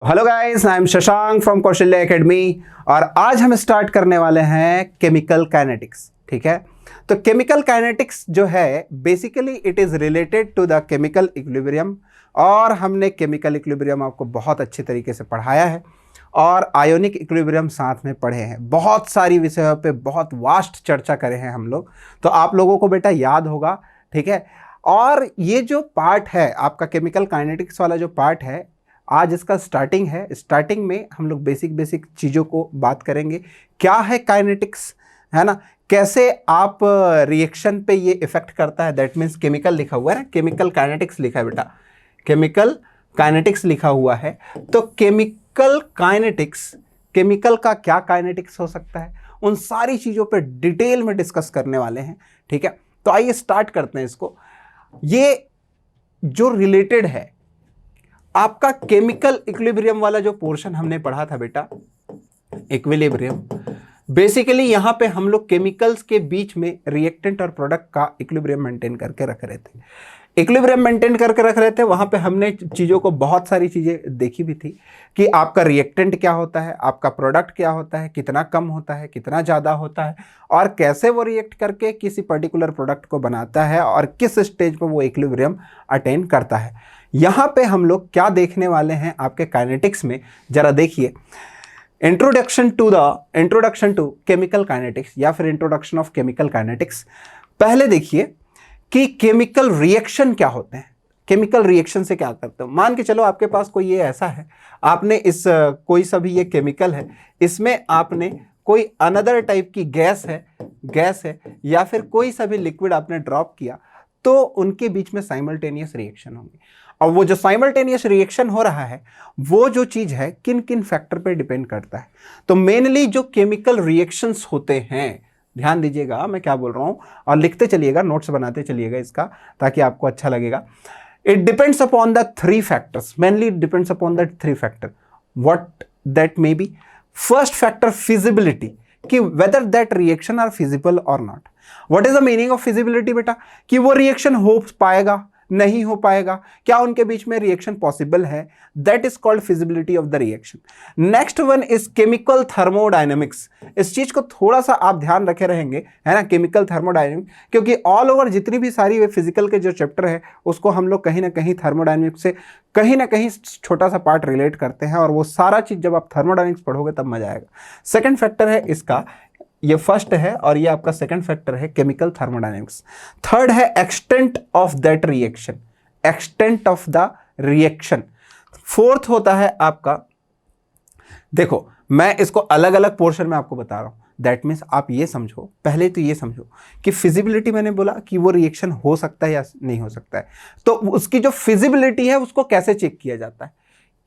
Hello guys, I am Shashank from Kaushalya academy और आज हम स्टार्ट करने वाले हैं केमिकल काइनेटिक्स। ठीक है, तो केमिकल काइनेटिक्स जो है basically it is related to the chemical equilibrium और हमने केमिकल इक्विलिब्रियम आपको बहुत अच्छे तरीके से पढ़ाया है और आयोनिक इक्विलिब्रियम साथ में पढ़े हैं। बहुत सारी विषयों पे बहुत वास्ट चर्चा करे हैं हम लोग, तो आप लोगों को बेटा याद होगा। ठीक है, और ये जो पार्ट है आपका केमिकल काइनेटिक्स वाला जो पार्ट है, आज इसका स्टार्टिंग है। स्टार्टिंग में हम लोग बेसिक चीज़ों को बात करेंगे। क्या है काइनेटिक्स, है ना, कैसे आप रिएक्शन पे ये इफेक्ट करता है। दैट मीन्स केमिकल लिखा हुआ है ना, केमिकल काइनेटिक्स लिखा है बेटा, केमिकल काइनेटिक्स लिखा हुआ है। तो केमिकल काइनेटिक्स, केमिकल का क्या काइनेटिक्स हो सकता है, उन सारी चीज़ों पे डिटेल में डिस्कस करने वाले हैं। ठीक है, तो आइए स्टार्ट करते हैं इसको। ये जो रिलेटेड है आपका केमिकल इक्विलिब्रियम वाला जो पोर्शन हमने पढ़ा था बेटा, इक्विलिब्रियम, बेसिकली यहां पे हम लोग केमिकल्स के बीच में रिएक्टेंट और प्रोडक्ट का इक्विलिब्रियम मेंटेन करके रख रहे थे। इक्विलिब्रियम मेंटेन करके रख रहे थे, वहां पे हमने चीज़ों को बहुत सारी चीज़ें देखी भी थी कि आपका रिएक्टेंट क्या होता है, आपका प्रोडक्ट क्या होता है, कितना कम होता है, कितना ज़्यादा होता है और कैसे वो रिएक्ट करके किसी पर्टिकुलर प्रोडक्ट को बनाता है और किस स्टेज पर वो इक्विलिब्रियम अटेन करता है। यहाँ पे हम लोग क्या देखने वाले हैं आपके काइनेटिक्स में, जरा देखिए। इंट्रोडक्शन टू केमिकल काइनेटिक्स या फिर इंट्रोडक्शन ऑफ केमिकल काइनेटिक्स। पहले देखिए कि केमिकल रिएक्शन क्या होते हैं, केमिकल रिएक्शन से क्या करते हो। मान के चलो आपके पास कोई ये ऐसा है, आपने इस कोई सा भी ये केमिकल है, इसमें आपने कोई अनदर टाइप की गैस है या फिर कोई सा भी लिक्विड आपने ड्रॉप किया, तो उनके बीच में साइमल्टेनियस रिएक्शन होंगे। और वो जो साइमल्टेनियस रिएक्शन हो रहा है, वो जो चीज़ है किन किन फैक्टर पे डिपेंड करता है। तो मेनली जो केमिकल रिएक्शंस होते हैं, ध्यान दीजिएगा मैं क्या बोल रहा हूँ और लिखते चलिएगा, नोट्स बनाते चलिएगा इसका, ताकि आपको अच्छा लगेगा। It depends upon the three factors, mainly depends upon the three factor. What that may be. First factor feasibility, कि whether that reaction are feasible और not. What is the meaning of feasibility बेटा, कि वो reaction हो पाएगा, नहीं हो पाएगा, क्या उनके बीच में रिएक्शन पॉसिबल है, that is called feasibility of the reaction. Next one is chemical thermodynamics. इस चीज को थोड़ा सा आप ध्यान रखे रहेंगे, है ना, केमिकल थर्मोडायनेमिक्स, क्योंकि ऑल ओवर जितनी भी सारी फिजिकल के जो चैप्टर है उसको हम लोग कहीं ना कहीं थर्मोडायनेमिक्स से कहीं ना कहीं छोटा सा पार्ट रिलेट करते हैं, और वो सारा चीज जब आप थर्मोडायनेमिक्स पढ़ोगे तब मजा आएगा। सेकेंड फैक्टर है इसका, ये फर्स्ट है और ये आपका सेकंड फैक्टर है केमिकल थर्मोडायनेमिक्स। थर्ड है extent of that reaction, extent of the reaction. Fourth होता है आपका, देखो मैं इसको अलग अलग पोर्शन में आपको बता रहा हूं। दैट मीन्स आप ये समझो, पहले तो ये समझो कि फिजिबिलिटी, मैंने बोला कि वो रिएक्शन हो सकता है या नहीं हो सकता है, तो उसकी जो फिजिबिलिटी है उसको कैसे चेक किया जाता है,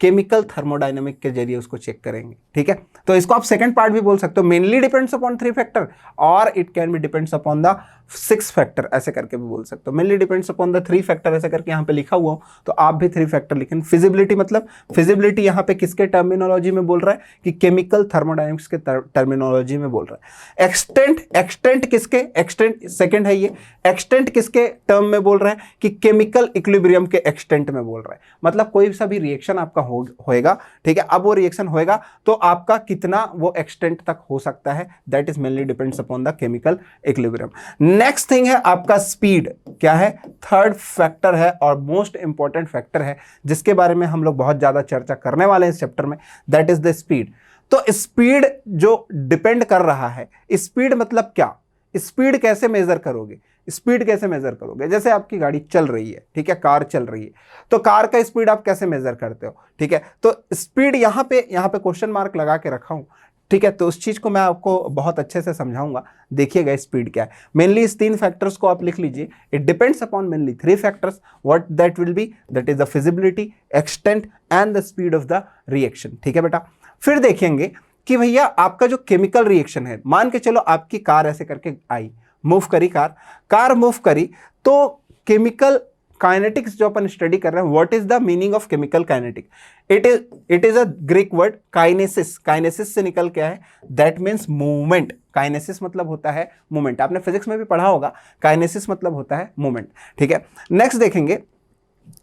केमिकल थर्मोडायनेमिक के जरिए उसको चेक करेंगे। ठीक है, तो इसको आप सेकंड पार्ट भी बोल सकते हो, mainly depends upon three factor और it can be depends upon the six factor, ऐसे करके भी बोल सकते हो। Mainly depends upon the three factor ऐसे करके यहाँ पे लिखा हुआ हो, तो आप भी थ्री फैक्टर लिखें। फिजिबिलिटी मतलब, फिजिबिलिटी यहाँ पे किसके टर्मिनोलॉजी में बोल रहा है, कि केमिकल थर्मोडायनेमिक्स के टर्मिनोलॉजी में बोल रहा है। एक्सटेंट किसके, एक्सटेंट सेकेंड है ये, एक्सटेंट किसके टर्म में बोल रहा है, कि केमिकल इक्विलिब्रियम के एक्सटेंट में बोल रहा है। मतलब कोई सा भी रिएक्शन आपका होएगा, ठीक है, अब वो रिएक्शन होएगा तो आपका कितना वो एक्सटेंट तक हो सकता है, that is mainly depends upon the chemical equilibrium. Next thing है आपका स्पीड। क्या है, थर्ड फैक्टर है और मोस्ट इंपॉर्टेंट फैक्टर है, जिसके बारे में हम लोग बहुत ज्यादा चर्चा करने वाले हैं इस चैप्टर में, दैट इज द स्पीड। तो स्पीड जो डिपेंड कर रहा है, स्पीड मतलब क्या, स्पीड कैसे मेजर करोगे, स्पीड कैसे मेजर करोगे। जैसे आपकी गाड़ी चल रही है, ठीक है, कार चल रही है, तो कार का स्पीड आप कैसे मेजर करते हो। ठीक है, तो स्पीड यहाँ पे क्वेश्चन मार्क लगा के रखा हूं। ठीक है, तो उस चीज को मैं आपको बहुत अच्छे से समझाऊंगा। देखिएगा स्पीड क्या है। मेनली इस तीन फैक्टर्स को आप लिख लीजिए। It depends upon mainly three factors. What that will be, that is the feasibility, extent and the speed of the reaction. ठीक है बेटा, फिर देखेंगे कि भैया आपका जो केमिकल रिएक्शन है, मान के चलो आपकी कार ऐसे करके आई, मूव करी, कार मूव करी, तो केमिकल काइनेटिक्स जो अपन स्टडी कर रहे हैं, what is the meaning of chemical kinetic, it is a Greek word kinesis. Kinesis से निकल क्या है, दैट मीन्स मूवमेंट। काइनेसिस मतलब होता है मूवमेंट, आपने फिजिक्स में भी पढ़ा होगा, काइनेसिस मतलब होता है मूवमेंट। ठीक है, नेक्स्ट देखेंगे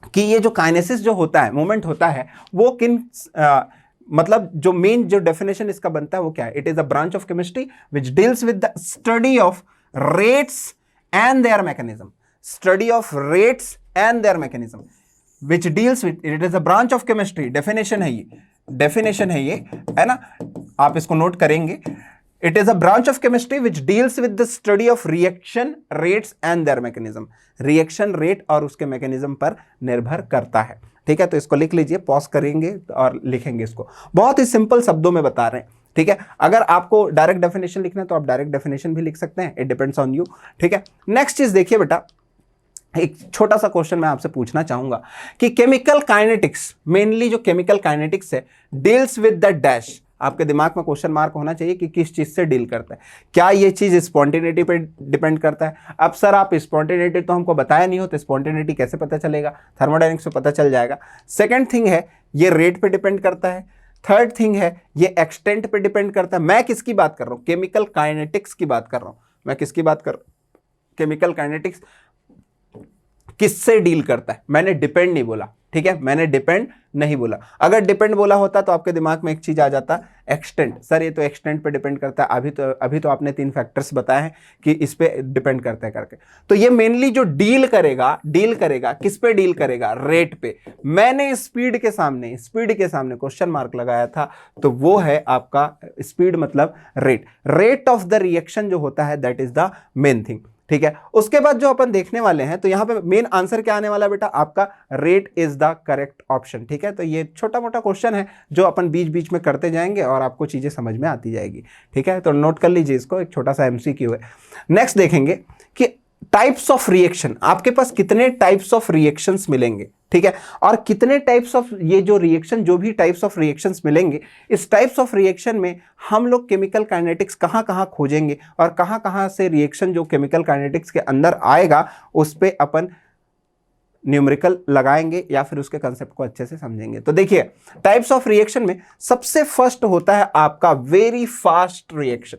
कि ये जो काइनेसिस जो होता है, मूवमेंट होता है, वो किन मतलब जो मेन जो डेफिनेशन इसका बनता है वो क्या है? It is a branch of chemistry which deals with the study of rates and there mechanism, study of rates and there mechanism which deals with, it is a branch of chemistry, definition है ये, definition है ये, है ना, आप इसको note करेंगे। It is a branch of chemistry which deals with the study of reaction rates and there mechanism, reaction rate और उसके मैकेनिज्म पर निर्भर करता है। ठीक है, तो इसको लिख लीजिए, पॉज करेंगे और लिखेंगे इसको, बहुत ही सिंपल शब्दों में बता रहे हैं। ठीक है, अगर आपको डायरेक्ट डेफिनेशन लिखना है तो आप डायरेक्ट डेफिनेशन भी लिख सकते हैं, इट डिपेंड्स ऑन यू। ठीक है, नेक्स्ट चीज देखिए बेटा, एक छोटा सा क्वेश्चन मैं आपसे पूछना चाहूंगा कि केमिकल काइनेटिक्स, मेनली जो केमिकल काइनेटिक्स है, डील्स विद द डैश, आपके दिमाग में क्वेश्चन मार्क होना चाहिए कि किस चीज से डील करता है। क्या ये चीज स्पॉन्टेनिटी पे डिपेंड करता है? अब सर आप स्पॉन्टेनिटी तो हमको बताया नहीं हो, तो स्पॉन्टेनिटी कैसे पता चलेगा? थर्मोडायनेमिक्स से पता चल जाएगा। सेकंड थिंग है, ये रेट पे डिपेंड करता है। थर्ड थिंग है, ये एक्सटेंट पे डिपेंड करता है। मैं किसकी बात कर रहा हूं? केमिकल काइनेटिक्स की बात कर रहा हूं। मैं किसकी बात कर रहा हूं? केमिकल काइनेटिक्स किससे डील करता है? मैंने डिपेंड नहीं बोला, ठीक है, मैंने डिपेंड नहीं बोला। अगर डिपेंड बोला होता तो आपके दिमाग में एक चीज आ जाता, एक्सटेंट। सर ये तो एक्सटेंट पे डिपेंड करता है, अभी तो आपने 3 फैक्टर्स बताए हैं कि इस पे डिपेंड करता है करके। तो ये मेनली जो डील करेगा किस पे डील करेगा? रेट पे। मैंने स्पीड के सामने क्वेश्चन मार्क लगाया था, तो वो है आपका स्पीड मतलब रेट ऑफ द रिएक्शन जो होता है, that is the main thing. ठीक है, उसके बाद जो अपन देखने वाले हैं, तो यहां पे मेन आंसर क्या आने वाला बेटा? आपका rate is the correct option. ठीक है, तो ये छोटा मोटा क्वेश्चन है जो अपन बीच बीच में करते जाएंगे और आपको चीजें समझ में आती जाएगी। ठीक है, तो नोट कर लीजिए इसको, एक छोटा सा एमसीक्यू है। नेक्स्ट देखेंगे कि टाइप्स ऑफ रिएक्शन, आपके पास कितने टाइप्स ऑफ रिएक्शंस मिलेंगे। ठीक है, और कितने टाइप्स ऑफ ये जो रिएक्शन, जो भी टाइप्स ऑफ रिएक्शंस मिलेंगे, इस टाइप्स ऑफ रिएक्शन में हम लोग केमिकल काइनेटिक्स कहाँ कहाँ खोजेंगे और कहाँ कहाँ से रिएक्शन जो केमिकल काइनेटिक्स के अंदर आएगा उस पे अपन न्यूमेरिकल लगाएंगे या फिर उसके कंसेप्ट को अच्छे से समझेंगे। तो देखिए, टाइप्स ऑफ रिएक्शन में सबसे फर्स्ट होता है आपका वेरी फास्ट रिएक्शन।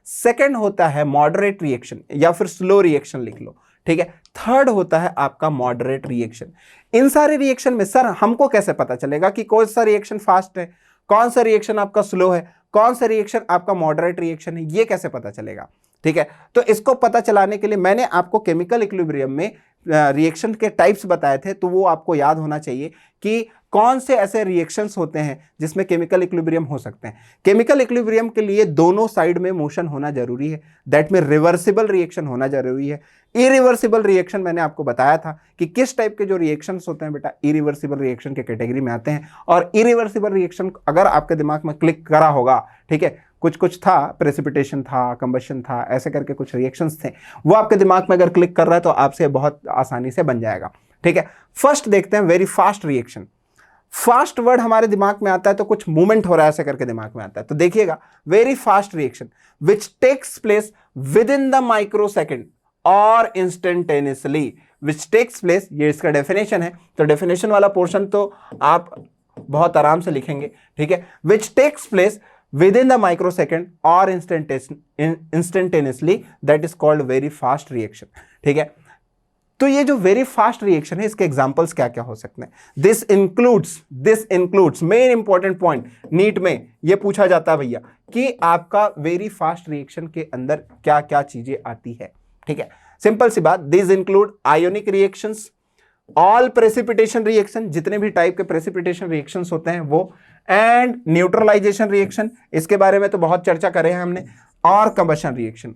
सेकंड होता है मॉडरेट रिएक्शन या फिर स्लो रिएक्शन लिख लो। ठीक है, थर्ड होता है आपका मॉडरेट रिएक्शन। इन सारे रिएक्शन में सर हमको कैसे पता चलेगा कि कौन सा रिएक्शन फास्ट है, कौन सा रिएक्शन आपका स्लो है, कौन सा रिएक्शन आपका मॉडरेट रिएक्शन है? ये कैसे पता चलेगा? ठीक है, तो इसको पता चलाने के लिए मैंने आपको केमिकल इक्विलिब्रियम में रिएक्शन के टाइप्स बताए थे, तो वो आपको याद होना चाहिए कि कौन से ऐसे रिएक्शंस होते हैं जिसमें केमिकल इक्विलिब्रियम हो सकते हैं। केमिकल इक्विलिब्रियम के लिए दोनों साइड में मोशन होना जरूरी है, दैट में रिवर्सिबल रिएक्शन होना जरूरी है। इरिवर्सिबल रिएक्शन मैंने आपको बताया था कि किस टाइप के जो रिएक्शंस होते हैं बेटा, इरिवर्सिबल रिएक्शन के कैटेगरी में आते हैं। और इरिवर्सिबल रिएक्शन अगर आपके दिमाग में क्लिक करा होगा, ठीक है, कुछ था, प्रेसिपिटेशन था, कंबशन था, ऐसे करके कुछ रिएक्शंस थे, वो आपके दिमाग में अगर क्लिक कर रहा है तो आपसे बहुत आसानी से बन जाएगा। ठीक है, फर्स्ट देखते हैं very fast reaction. Fast word हमारे दिमाग में आता है तो कुछ मूवमेंट हो रहा है ऐसे करके दिमाग में आता है, तो देखिएगा, very fast reaction which takes place within the microsecond और इंस्टेंटेनियसली, विच टेक्स प्लेस, ये इसका डेफिनेशन है, तो डेफिनेशन वाला पोर्शन तो आप बहुत आराम से लिखेंगे। ठीक है, which takes place within the microsecond or instantaneously, that is called very fast reaction। ठीक है, तो ये जो वेरी फास्ट रिएक्शन है, इसके एग्जांपल्स क्या क्या हो सकते हैं? This includes main important point, NEET में ये पूछा जाता है भैया कि आपका वेरी फास्ट रिएक्शन के अंदर क्या क्या चीजें आती है। ठीक है, सिंपल सी बात, this include ionic reactions, all precipitation reaction, जितने भी टाइप के प्रेसिपिटेशन रिएक्शंस होते हैं वो, एंड न्यूट्रलाइजेशन रिएक्शन, इसके बारे में तो बहुत चर्चा करे हैं हमने, और कंबशन रिएक्शन।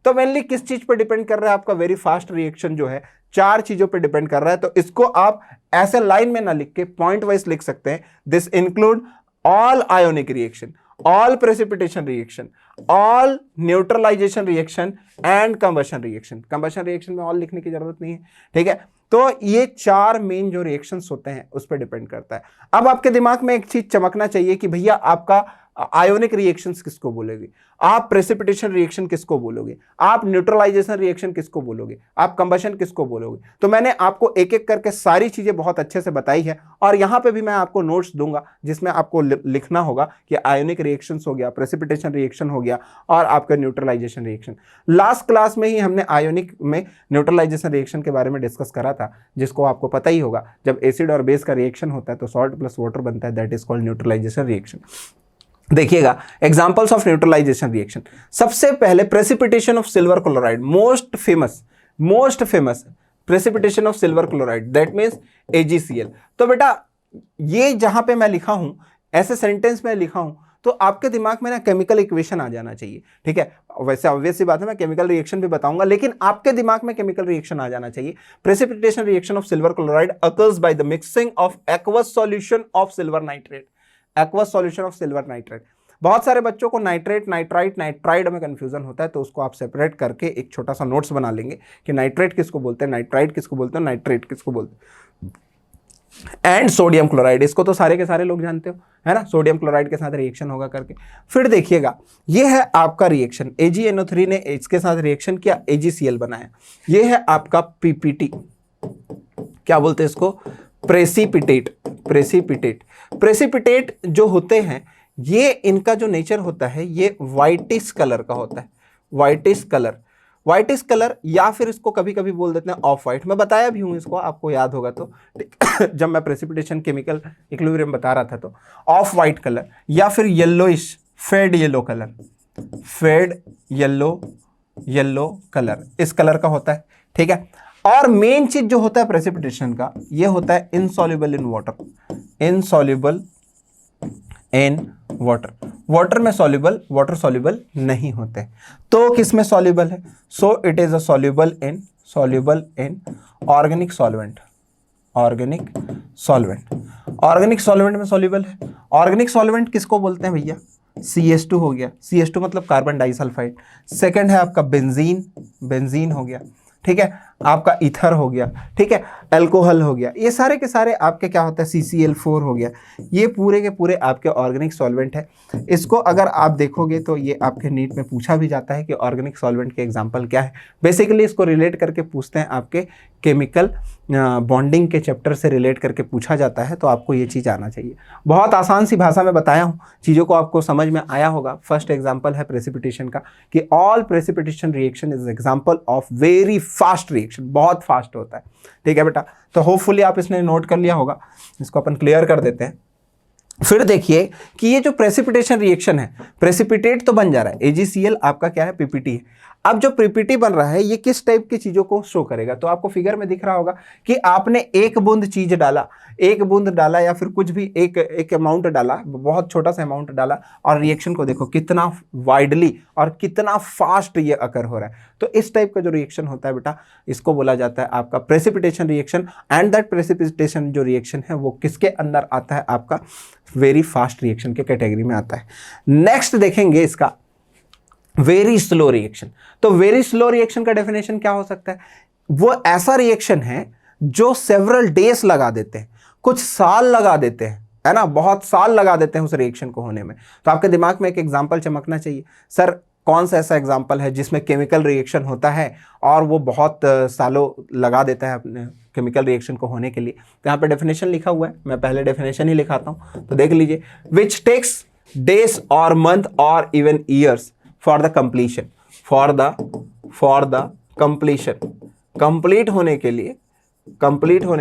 तो मेनली किस चीज पे डिपेंड कर रहा है आपका वेरी फास्ट रिएक्शन जो है? 4 चीजों पे डिपेंड कर रहा है। तो इसको आप ऐसे लाइन में ना लिख के पॉइंट वाइज लिख सकते हैं। This include all ionic reaction, all precipitation reaction, all neutralisation reaction and combustion reaction. Combustion reaction में ऑल लिखने की जरूरत नहीं है। ठीक है, तो ये 4 मेन जो रिएक्शंस होते हैं उस पर डिपेंड करता है। अब आपके दिमाग में एक चीज चमकना चाहिए कि भैया आपका आयोनिक रिएक्शंस किसको बोलोगे, आप प्रेसिपिटेशन रिएक्शन किसको बोलोगे, आप न्यूट्रलाइजेशन रिएक्शन किसको बोलोगे, आप कंबशन किसको बोलोगे। तो मैंने आपको एक एक करके सारी चीजें बहुत अच्छे से बताई है, और यहां पे भी मैं आपको नोट्स दूंगा जिसमें आपको लिखना होगा कि आयोनिक रिएक्शंस हो गया, प्रेसिपिटेशन रिएक्शन हो गया, और आपका न्यूट्रलाइजेशन रिएक्शन। लास्ट क्लास में ही हमने आयोनिक में न्यूट्रलाइजेशन रिएक्शन के बारे में डिस्कस करा था, जिसको आपको पता ही होगा, जब एसिड और बेस का रिएक्शन होता है तो सॉल्ट प्लस वाटर बनता है, that is called neutralisation reaction. देखिएगा एग्जांपल्स ऑफ न्यूट्रलाइजेशन रिएक्शन। सबसे पहले precipitation of silver chloride, most famous precipitation of silver chloride, that means AgCl। तो बेटा ये जहां पे मैं लिखा हूं, ऐसे सेंटेंस में लिखा हूं, तो आपके दिमाग में ना केमिकल इक्वेशन आ जाना चाहिए, ठीक है। वैसे ऑब्वियस सी बात है, मैं केमिकल रिएक्शन भी बताऊंगा, लेकिन आपके दिमाग में केमिकल रिएक्शन आ जाना चाहिए। Precipitation reaction of silver chloride occurs by the mixing of aqueous solution of silver nitrate, aqueous solution of silver nitrate. बहुत सारे बच्चों को नाइट्रेट, नाइट्राइट, नाइट्राइड में कंफ्यूजन होता है, तो उसको आप सेपरेट करके एक छोटा सा नोट्स बना लेंगे कि नाइट्रेट किसको बोलते हैं, नाइट्राइट किसको बोलते हैं, नाइट्रेट किसको बोलते हैं। एंड सोडियम क्लोराइड, इसको तो सारे के सारे लोग जानते हो, है ना, सोडियम क्लोराइड के साथ रिएक्शन होगा करके। फिर देखिएगा ये है आपका रिएक्शन, AgNO3 ने इसके साथ रिएक्शन किया, AgCl बनाया। ये है आपका PPT, क्या बोलते हैं इसको, प्रेसिपिटेट जो होते हैं, ये इनका जो नेचर होता है ये व्हाइटिश कलर का होता है, व्हाइटिश कलर, या फिर इसको कभी कभी बोल देते हैं ऑफ वाइट। मैं बताया भी हूं इसको, आपको याद होगा तो जब मैं प्रेसिपिटेशन केमिकल इक्विलिब्रियम बता रहा था, तो ऑफ वाइट कलर या फिर येलोइश फेड येलो कलर, इस कलर का होता है, ठीक है। और मेन चीज जो होता है प्रेसिपिटेशन का, ये होता है इनसॉल्युबल इन वाटर में सॉल्युबल, वाटर सॉल्युबल नहीं होते। तो किस में सॉल्युबल है, so it is a soluble in organic solvent में सॉल्युबल है। ऑर्गेनिक सॉल्वेंट किसको बोलते हैं भैया, CH2 हो गया, CH2 मतलब कार्बन डाइसल्फाइड। सेकंड है आपका बेंजीन हो गया, ठीक है, आपका ईथर हो गया, ठीक है, अल्कोहल हो गया। ये सारे के सारे आपके क्या होता है, CCl4 हो गया। ये पूरे के पूरे आपके ऑर्गेनिक सॉल्वेंट है। इसको अगर आप देखोगे तो ये आपके नीट में पूछा भी जाता है कि ऑर्गेनिक सॉल्वेंट के एग्जांपल क्या है। बेसिकली इसको रिलेट करके पूछते हैं, आपके केमिकल बॉन्डिंग के चैप्टर से रिलेट करके पूछा जाता है, तो आपको ये चीज़ आना चाहिए। बहुत आसान सी भाषा में बताया हूँ, चीज़ों को आपको समझ में आया होगा। फर्स्ट एग्जाम्पल है प्रेसिपिटेशन का, कि all precipitation reaction is example of very fast reaction, बहुत फास्ट होता है, ठीक है बेटा। तो होपफुली आप इसने नोट कर लिया होगा, इसको अपन क्लियर कर देते हैं। फिर देखिए कि ये जो प्रेसिपिटेशन रिएक्शन है, प्रेसिपिटेट तो बन जा रहा है, AgCl आपका क्या है, PPT है। अब जो PPT बन रहा है, ये किस टाइप की चीजों को शो करेगा, तो आपको फिगर में दिख रहा होगा कि आपने एक बूंद चीज डाला, या फिर कुछ भी एक अमाउंट डाला, बहुत छोटा सा अमाउंट डाला, और रिएक्शन को देखो कितना वाइडली और कितना फास्ट ये अकर हो रहा है। तो इस टाइप का जो रिएक्शन होता है बेटा, इसको बोला जाता है आपका precipitation reaction. And that precipitation जो रिएक्शन है वो किसके अंदर आता है, आपका वेरी फास्ट रिएक्शन के कैटेगरी में आता है। नेक्स्ट देखेंगे इसका वेरी स्लो रिएक्शन। तो वेरी स्लो रिएक्शन का डेफिनेशन क्या हो सकता है, वो ऐसा रिएक्शन है जो सेवरल डेज लगा देते हैं, कुछ साल लगा देते हैं, है ना, बहुत साल लगा देते हैं उस रिएक्शन को होने में। तो आपके दिमाग में एक एग्जांपल चमकना चाहिए, सर कौन सा ऐसा एग्जांपल है जिसमें केमिकल रिएक्शन होता है और वो बहुत सालों लगा देता है अपने केमिकल रिएक्शन को होने के लिए। तो यहाँ पे डेफिनेशन लिखा हुआ है, मैं पहले डेफिनेशन ही लिखाता हूँ, तो देख लीजिए। विच टेक्स डेज और मंथ और even years for the completion, for the completion, complete होने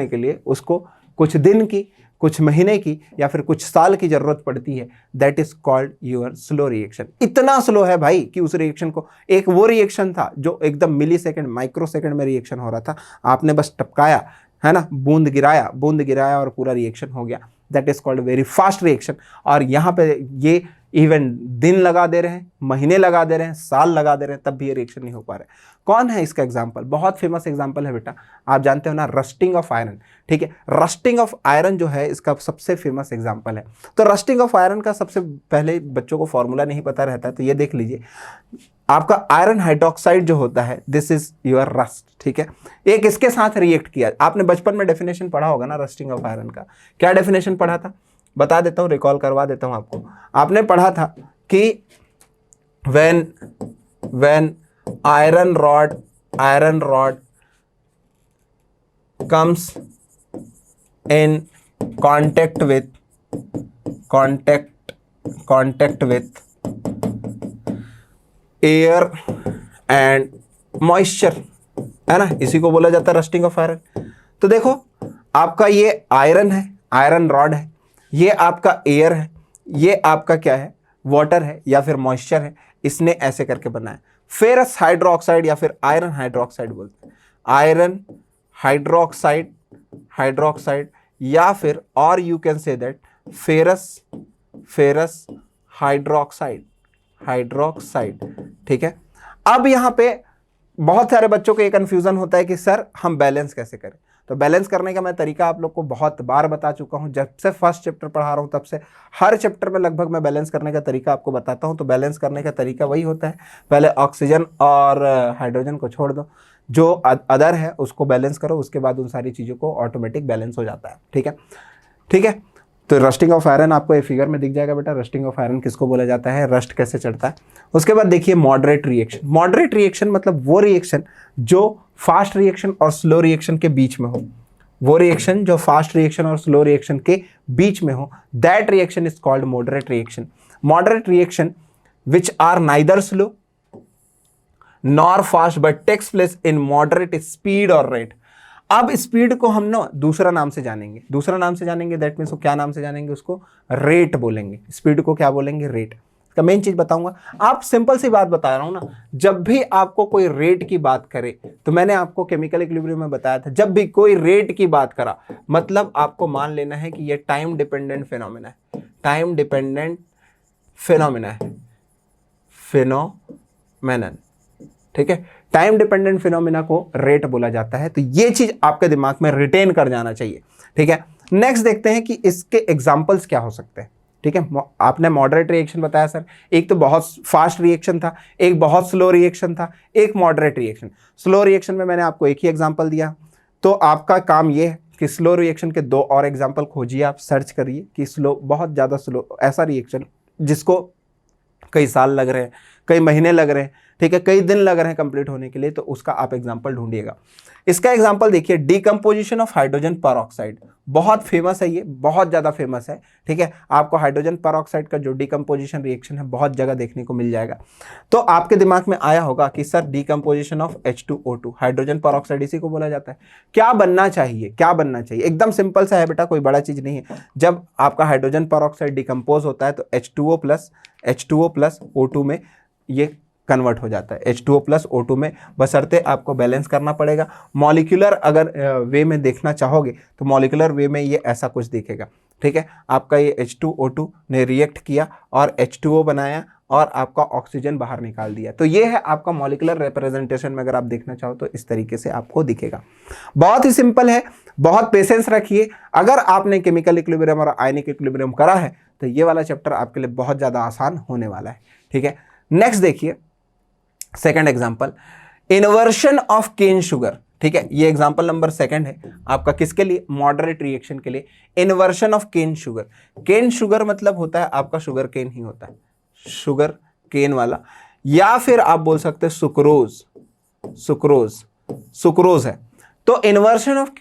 के लिए उसको कुछ दिन की, कुछ महीने की या फिर कुछ साल की जरूरत पड़ती है। That is called your slow reaction. इतना स्लो है भाई कि उस रिएक्शन को, एक वो रिएक्शन था जो एकदम मिली सेकेंड, माइक्रो सेकेंड में रिएक्शन हो रहा था, आपने बस टपकाया, है ना, बूंद गिराया और पूरा रिएक्शन हो गया। That is called very fast reaction. और यहाँ पे ये इवन दिन लगा दे रहे हैं, महीने लगा दे रहे हैं, साल लगा दे रहे हैं, तब भी ये रिएक्शन नहीं हो पा रहा है। कौन है इसका एग्जांपल, बहुत फेमस एग्जांपल है बेटा, आप जानते हो ना, रस्टिंग ऑफ आयरन, ठीक है। रस्टिंग ऑफ आयरन जो है इसका सबसे फेमस एग्जांपल है। तो रस्टिंग ऑफ आयरन का सबसे पहले बच्चों को फॉर्मूला नहीं पता रहता है, तो ये देख लीजिए, आपका आयरन हाइड्रोक्साइड जो होता है, दिस इज योर रस्ट, ठीक है। एक इसके साथ रिएक्ट किया, आपने बचपन में डेफिनेशन पढ़ा होगा ना रस्टिंग ऑफ आयरन का, क्या डेफिनेशन पढ़ा था, बता देता हूँ, रिकॉल करवा देता हूँ आपको। आपने पढ़ा था कि when iron rod comes in contact with air and moisture, है ना, इसी को बोला जाता है रस्टिंग ऑफ आयरन। तो देखो आपका ये आयरन है, आयरन रॉड है, ये आपका एयर है, ये आपका क्या है, वाटर है या फिर मॉइस्चर है, इसने ऐसे करके बनाया। फेरस हाइड्रोक्साइड या फिर आयरन हाइड्रोक्साइड बोलते हैं, आयरन हाइड्रोक्साइड या फिर और you can say that ferrous hydroxide. ठीक है। अब यहां पे बहुत सारे बच्चों को ये कंफ्यूजन होता है कि सर हम बैलेंस कैसे करें। तो बैलेंस करने का मैं तरीका आप लोग को बहुत बार बता चुका हूं, जब से फर्स्ट चैप्टर पढ़ा रहा हूं तब से हर चैप्टर में लगभग मैं बैलेंस करने का तरीका आपको बताता हूं। तो बैलेंस करने का तरीका वही होता है, पहले ऑक्सीजन और हाइड्रोजन को छोड़ दो, जो अदर है उसको बैलेंस करो, उसके बाद उन सारी चीज़ों को ऑटोमेटिक बैलेंस हो जाता है। ठीक है, ठीक है। तो रस्टिंग ऑफ आयरन आपको ये फिगर में दिख जाएगा बेटा, रस्टिंग ऑफ आयरन किसको बोला जाता है, रस्ट कैसे चढ़ता है। उसके बाद देखिए मॉडरेट रिएक्शन। मॉडरेट रिएक्शन मतलब वो रिएक्शन जो फास्ट रिएक्शन और स्लो रिएक्शन के बीच में हो, वो रिएक्शन जो फास्ट रिएक्शन और स्लो रिएक्शन के बीच में हो, that reaction is called moderate reaction. Moderate reaction which are neither slow nor fast but takes place in moderate speed और रेट। अब स्पीड को हम ना दूसरा नाम से जानेंगे, दैट मीन्स क्या नाम से जानेंगे, उसको रेट बोलेंगे। स्पीड को क्या बोलेंगे, रेट। इसका मेन चीज बताऊंगा। आप सिंपल सी बात बता रहा हूं ना, जब भी आपको कोई रेट की बात करे, तो मैंने आपको केमिकल इक्विलिब्रियम में बताया था, जब भी कोई रेट की बात करा मतलब आपको मान लेना है कि ये टाइम डिपेंडेंट फिनोमेना है, टाइम डिपेंडेंट फिनोमेना है, फिनोमेनन। ठीक है, टाइम डिपेंडेंट फिनोमेना को रेट बोला जाता है। तो ये चीज आपके दिमाग में रिटेन कर जाना चाहिए। ठीक है, नेक्स्ट देखते हैं कि इसके एग्जांपल्स क्या हो सकते हैं। ठीक है, आपने मॉडरेट रिएक्शन बताया सर, एक तो बहुत फास्ट रिएक्शन था, एक बहुत स्लो रिएक्शन था, एक मॉडरेट रिएक्शन। स्लो रिएक्शन में मैंने आपको एक ही एग्जांपल दिया, तो आपका काम ये है कि स्लो रिएक्शन के 2 और एग्जांपल खोजिए, आप सर्च करिए कि स्लो, बहुत ज़्यादा स्लो, ऐसा रिएक्शन जिसको कई साल लग रहे हैं, कई महीने लग रहे हैं, ठीक है, कई दिन लग रहे हैं कंप्लीट होने के लिए, तो उसका आप एग्जांपल ढूंढिएगा। इसका एग्जांपल देखिए, डीकंपोजिशन ऑफ हाइड्रोजन परऑक्साइड, बहुत फेमस है ये, बहुत ज़्यादा फेमस है। ठीक है, आपको हाइड्रोजन परऑक्साइड का जो डीकंपोजिशन रिएक्शन है बहुत जगह देखने को मिल जाएगा। तो आपके दिमाग में आया होगा कि sir decomposition of H2O2, hydrogen peroxide इसी को बोला जाता है। क्या बनना चाहिए, क्या बनना चाहिए, एकदम सिंपल सा है बेटा, कोई बड़ा चीज़ नहीं है। जब आपका हाइड्रोजन परऑक्साइड डिकम्पोज होता है तो H2O प्लस O2 में ये कन्वर्ट हो जाता है, H2O प्लस O2 में, बशर्ते आपको बैलेंस करना पड़ेगा। मॉलिक्यूलर अगर वे में देखना चाहोगे तो मॉलिक्यूलर वे में ये ऐसा कुछ दिखेगा। ठीक है, आपका ये H2O2 ने रिएक्ट किया और H2O बनाया और आपका ऑक्सीजन बाहर निकाल दिया। तो ये है आपका मॉलिक्यूलर रिप्रेजेंटेशन में, अगर आप देखना चाहो तो इस तरीके से आपको दिखेगा। बहुत ही सिंपल है, बहुत पेशेंस रखिए। अगर आपने केमिकल इक्विलिब्रियम और आयनिक इक्विलिब्रियम करा है तो ये वाला चैप्टर आपके लिए बहुत ज़्यादा आसान होने वाला है। ठीक है, नेक्स्ट देखिए second example, inversion of cane sugar. ठीक है, ये एग्जांपल नंबर 2 है आपका, किसके लिए, मॉडरेट रिएक्शन के लिए। Inversion of cane sugar, cane sugar मतलब होता है आपका शुगर केन ही होता है, शुगर केन वाला, या फिर आप बोल सकते हैं सुक्रोज है। तो इन्वर्शन ऑफ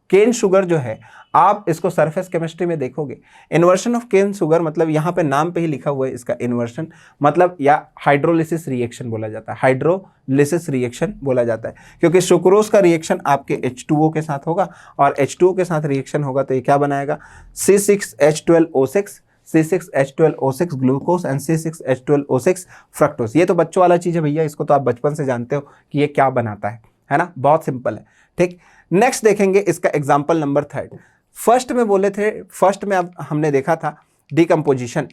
केन शुगर जो है, आप इसको सरफेस केमिस्ट्री में देखोगे, इन्वर्शन ऑफ केन शुगर मतलब यहाँ पे नाम पे ही लिखा हुआ है इसका इन्वर्शन, मतलब या हाइड्रोलिसिस रिएक्शन बोला जाता है, हाइड्रोलिसिस रिएक्शन बोला जाता है, क्योंकि सुक्रोज का रिएक्शन आपके H2O के साथ होगा और H2O के साथ रिएक्शन होगा तो ये क्या बनाएगा, C6H12O6 glucose and C6H12O6 fructose. ये तो बच्चों वाला चीज़ है भैया, इसको तो आप बचपन से जानते हो कि ये क्या बनाता है ना, बहुत सिंपल है। ठीक, नेक्स्ट देखेंगे इसका एग्जाम्पल नंबर 3। फर्स्ट में बोले थे, फर्स्ट में अब हमने देखा था डिकम्पोजिशन,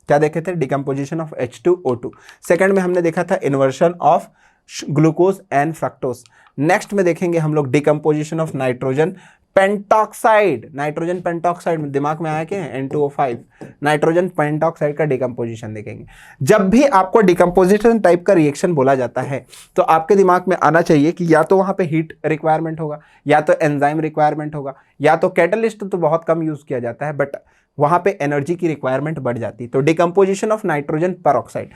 क्या देखे थे, डिकम्पोजिशन ऑफ H2O2। सेकंड में हमने देखा था inversion of glucose and fructose. Next में देखेंगे हम लोग decomposition of nitrogen pentoxide, nitrogen pentoxide दिमाग में आया क्या है, N2O5, नाइट्रोजन पेंटॉक्साइड का डिकम्पोजिशन देखेंगे। जब भी आपको डिकम्पोजिशन टाइप का रिएक्शन बोला जाता है तो आपके दिमाग में आना चाहिए कि या तो वहां पे हीट रिक्वायरमेंट होगा, या तो एंजाइम रिक्वायरमेंट होगा, या तो कैटलिस्ट तो बहुत कम यूज किया जाता है बट वहां पे एनर्जी की रिक्वायरमेंट बढ़ जाती है। तो decomposition of nitrogen peroxide,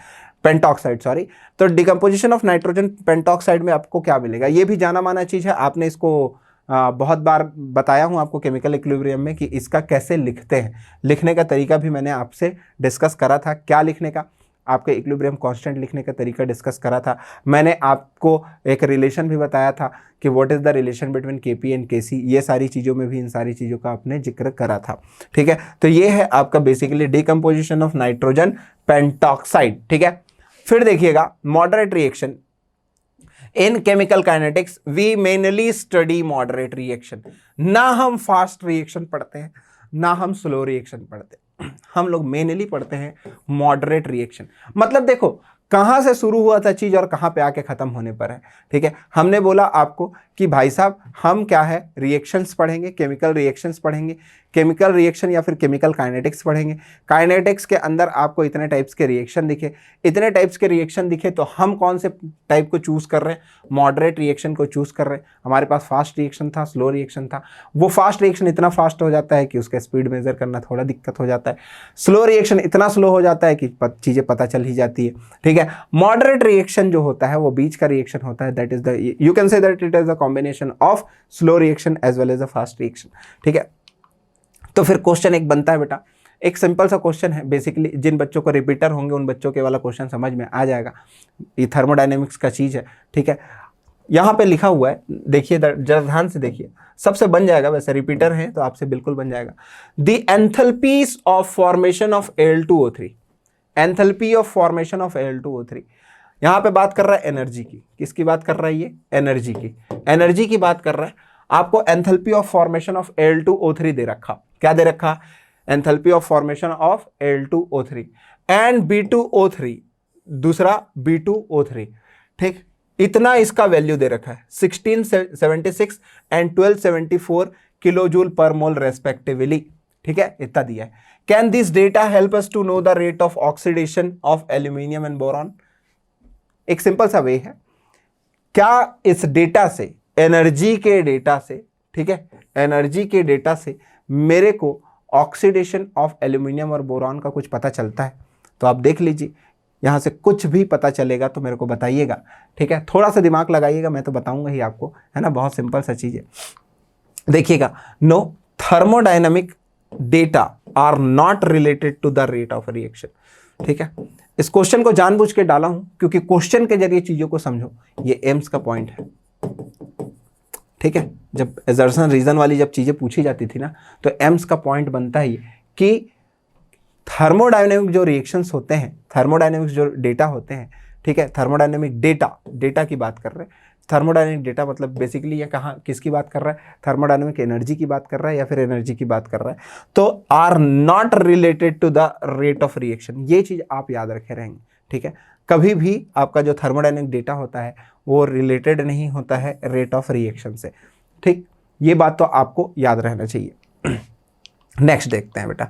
pentoxide sorry, तो डिकम्पोजिशन ऑफ नाइट्रोजन पेंटॉक्साइड में आपको क्या मिलेगा, ये भी जाना माना चीज है, आपने इसको बहुत बार बताया हूं आपको केमिकल इक्विलिब्रियम में कि इसका कैसे लिखते हैं, लिखने का तरीका भी मैंने आपसे डिस्कस करा था, क्या लिखने का, आपके इक्विलिब्रियम कांस्टेंट लिखने का तरीका डिस्कस करा था। मैंने आपको एक रिलेशन भी बताया था कि what is the relation between Kp and Kc, ये सारी चीज़ों में भी इन सारी चीज़ों का आपने जिक्र करा था। ठीक है, तो ये है आपका basically decomposition of nitrogen pentoxide. ठीक है, फिर देखिएगा moderate reaction. In chemical kinetics we mainly study moderate reaction. ना हम फास्ट रिएक्शन पढ़ते हैं, ना हम स्लो रिएक्शन पढ़ते हैं, हम लोग मेनली पढ़ते हैं मॉडरेट रिएक्शन। मतलब देखो कहां से शुरू हुआ था चीज और कहां पे आके खत्म होने पर है। ठीक है, हमने बोला आपको कि भाई साहब हम क्या है, रिएक्शंस पढ़ेंगे, केमिकल रिएक्शंस पढ़ेंगे, केमिकल रिएक्शन या फिर केमिकल काइनेटिक्स पढ़ेंगे। काइनेटिक्स के अंदर आपको इतने टाइप्स के रिएक्शन दिखे, इतने टाइप्स के रिएक्शन दिखे तो हम कौन से टाइप को चूज कर रहे हैं, मॉडरेट रिएक्शन को चूज कर रहे हैं। हमारे पास फास्ट रिएक्शन था, स्लो रिएक्शन था, वो फास्ट रिएक्शन इतना फास्ट हो जाता है कि उसका स्पीड मेजर करना थोड़ा दिक्कत हो जाता है, स्लो रिएक्शन इतना स्लो हो जाता है कि चीजें पता चल ही जाती है। ठीक है, मॉडरेट रिएक्शन जो होता है वो बीच का रिएक्शन होता है, that is the, you can say that it is the combination of slow reaction as well as a fast reaction. ठीक है, तो फिर क्वेश्चन एक बनता है बेटा, एक सिंपल सा क्वेश्चन है, बेसिकली जिन बच्चों को रिपीटर होंगे उन बच्चों के वाला क्वेश्चन समझ में आ जाएगा, ये थर्मोडायनेमिक्स का चीज है। ठीक है, यहां पे लिखा हुआ है, देखिए जरा ध्यान से देखिए, सबसे बन जाएगा, वैसे रिपीटर है तो आपसे बिल्कुल बन जाएगा। The enthalpies of formation of Al2O3, enthalpy of formation of Al2O3, यहां पे बात कर रहा है एनर्जी की, किसकी बात कर रहा है, ये एनर्जी की, एनर्जी की बात कर रहा है। आपको enthalpy of formation of Al2O3 दे रखा, क्या दे रखा, enthalpy of formation of Al2O3 and B2O3, दूसरा B2O3। ठीक, इतना इसका वैल्यू दे रखा है, 1676 एंड 1274 किलो जूल पर मोल रेस्पेक्टिवली। ठीक है, इतना दिया है। Can this data help us to know the rate of oxidation of aluminium and boron. एक सिंपल सा वे है, क्या इस डेटा से, एनर्जी के डेटा से, ठीक है, एनर्जी के डेटा से मेरे को ऑक्सीडेशन ऑफ एल्यूमिनियम और बोरॉन का कुछ पता चलता है? तो आप देख लीजिए, यहां से कुछ भी पता चलेगा तो मेरे को बताइएगा। ठीक है, थोड़ा सा दिमाग लगाइएगा, मैं तो बताऊंगा ही आपको, है ना, बहुत सिंपल सा चीज है। देखिएगा, no thermodynamic data are not related to the rate of reaction. ठीक है, इस क्वेश्चन को जानबूझ के डाला हूं क्योंकि क्वेश्चन के जरिए चीजों को समझो, ये एम्स का पॉइंट है। ठीक है, जब एजर्सन रीजन वाली जब चीजें पूछी जाती थी ना, तो एम्स का पॉइंट बनता है कि थर्मोडायनेमिक जो रिएक्शंस होते हैं, थर्मोडायनेमिक्स जो डेटा होते हैं, ठीक है, थर्मोडायनेमिक डेटा की बात कर रहे हैं। थर्मोडायनेमिक डेटा मतलब बेसिकली ये कहाँ किसकी बात कर रहा है, थर्मोडायनेमिक एनर्जी की बात कर रहा है या फिर एनर्जी की बात कर रहा है। तो are not related to the rate of reaction, ये चीज आप याद रखे रहेंगे। ठीक है, कभी भी आपका जो थर्मोडायनेमिक डेटा होता है वो रिलेटेड नहीं होता है रेट ऑफ रिएक्शन से। ठीक, ये बात तो आपको याद रहना चाहिए। नेक्स्ट देखते हैं बेटा,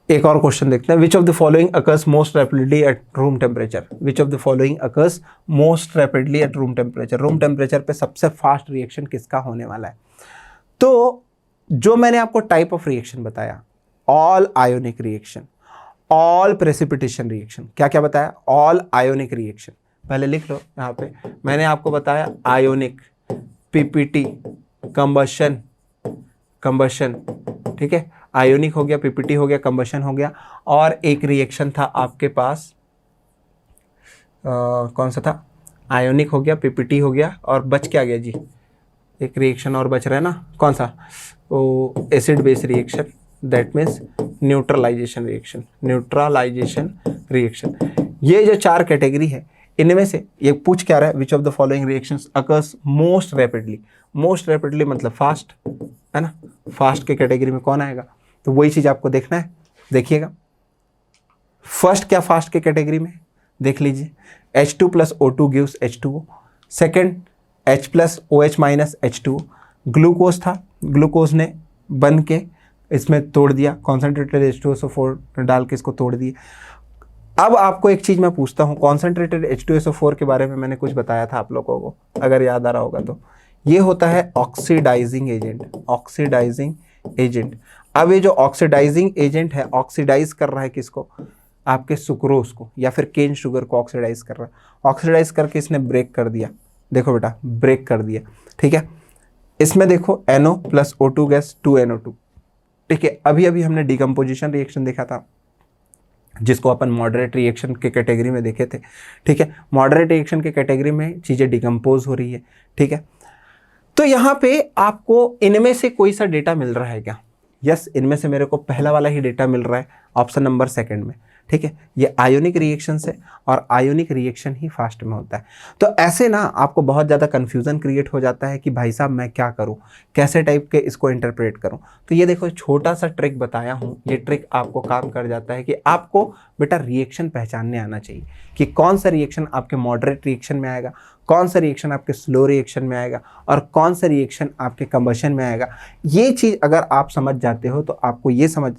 एक और क्वेश्चन देखते हैं। Which of the following occurs most rapidly at room temperature, which of the following occurs most rapidly at room temperature, room temperature पे सबसे फास्ट रिएक्शन किसका होने वाला है? तो जो मैंने आपको टाइप ऑफ रिएक्शन बताया, all ionic reaction, all precipitation reaction, क्या क्या बताया, ऑल आयोनिक रिएक्शन, पहले लिख लो यहाँ पे, मैंने आपको बताया आयोनिक, पीपीटी, कंबशन, ठीक है, आयोनिक हो गया, पीपीटी हो गया, कंबशन हो गया, और एक रिएक्शन था आपके पास कौन सा था, आयोनिक हो गया, पीपीटी हो गया, और बच क्या गया जी, एक रिएक्शन और बच रहा है ना, कौन सा, वो acid base reaction, that means neutralisation reaction, neutralisation reaction. ये जो चार कैटेगरी है, इनमें से ये पूछ क्या रहा है, which of the following reactions occurs most rapidly, most rapidly मतलब फास्ट, है ना, फास्ट के कैटेगरी में कौन आएगा, तो वही चीज आपको देखना है। देखिएगा फर्स्ट क्या फास्ट के कैटेगरी में, देख लीजिए, H2 + O2 gives H2O, second H + OH - H2O, glucose था, ग्लूकोज ने बन के इसमें तोड़ दिया, कॉन्सेंट्रेटेड H2SO4 डाल के इसको तोड़ दिया। अब आपको एक चीज़ मैं पूछता हूँ, कॉन्सेंट्रेटेड H2SO4 के बारे में मैंने कुछ बताया था आप लोगों को, अगर याद आ रहा होगा तो। ये होता है ऑक्सीडाइजिंग एजेंट, ऑक्सीडाइजिंग एजेंट। अब ये जो ऑक्सीडाइजिंग एजेंट है, ऑक्सीडाइज कर रहा है किसको? आपके सुक्रोज को या फिर केन शुगर को ऑक्सीडाइज कर रहा है। ऑक्सीडाइज करके इसने ब्रेक कर दिया, देखो बेटा ब्रेक कर दिया, ठीक है। इसमें देखो NO plus O2 gas 2NO2, ठीक है। अभी अभी हमने डिकम्पोजिशन रिएक्शन देखा था जिसको अपन मॉडरेट रिएक्शन के कैटेगरी में देखे थे, ठीक है। मॉडरेट रिएक्शन के कैटेगरी में चीज़ें डिकम्पोज हो रही है, ठीक है। तो यहाँ पे आपको इनमें से कोई सा डेटा मिल रहा है क्या? यस, इनमें से मेरे को पहला वाला ही डेटा मिल रहा है, ऑप्शन नंबर सेकंड में, ठीक है। ये आयोनिक रिएक्शन से, और आयोनिक रिएक्शन ही फास्ट में होता है। तो ऐसे ना आपको बहुत ज़्यादा कन्फ्यूज़न क्रिएट हो जाता है कि भाई साहब मैं क्या करूं, कैसे टाइप के इसको इंटरप्रेट करूं। तो ये देखो छोटा सा ट्रिक बताया हूं, ये ट्रिक आपको काम कर जाता है कि आपको बेटा रिएक्शन पहचानने आना चाहिए कि कौन सा रिएक्शन आपके मॉडरेट रिएक्शन में आएगा, कौन सा रिएक्शन आपके स्लो रिएक्शन में आएगा, और कौन सा रिएक्शन आपके कंबशन में आएगा। ये चीज़ अगर आप समझ जाते हो तो आपको ये समझ,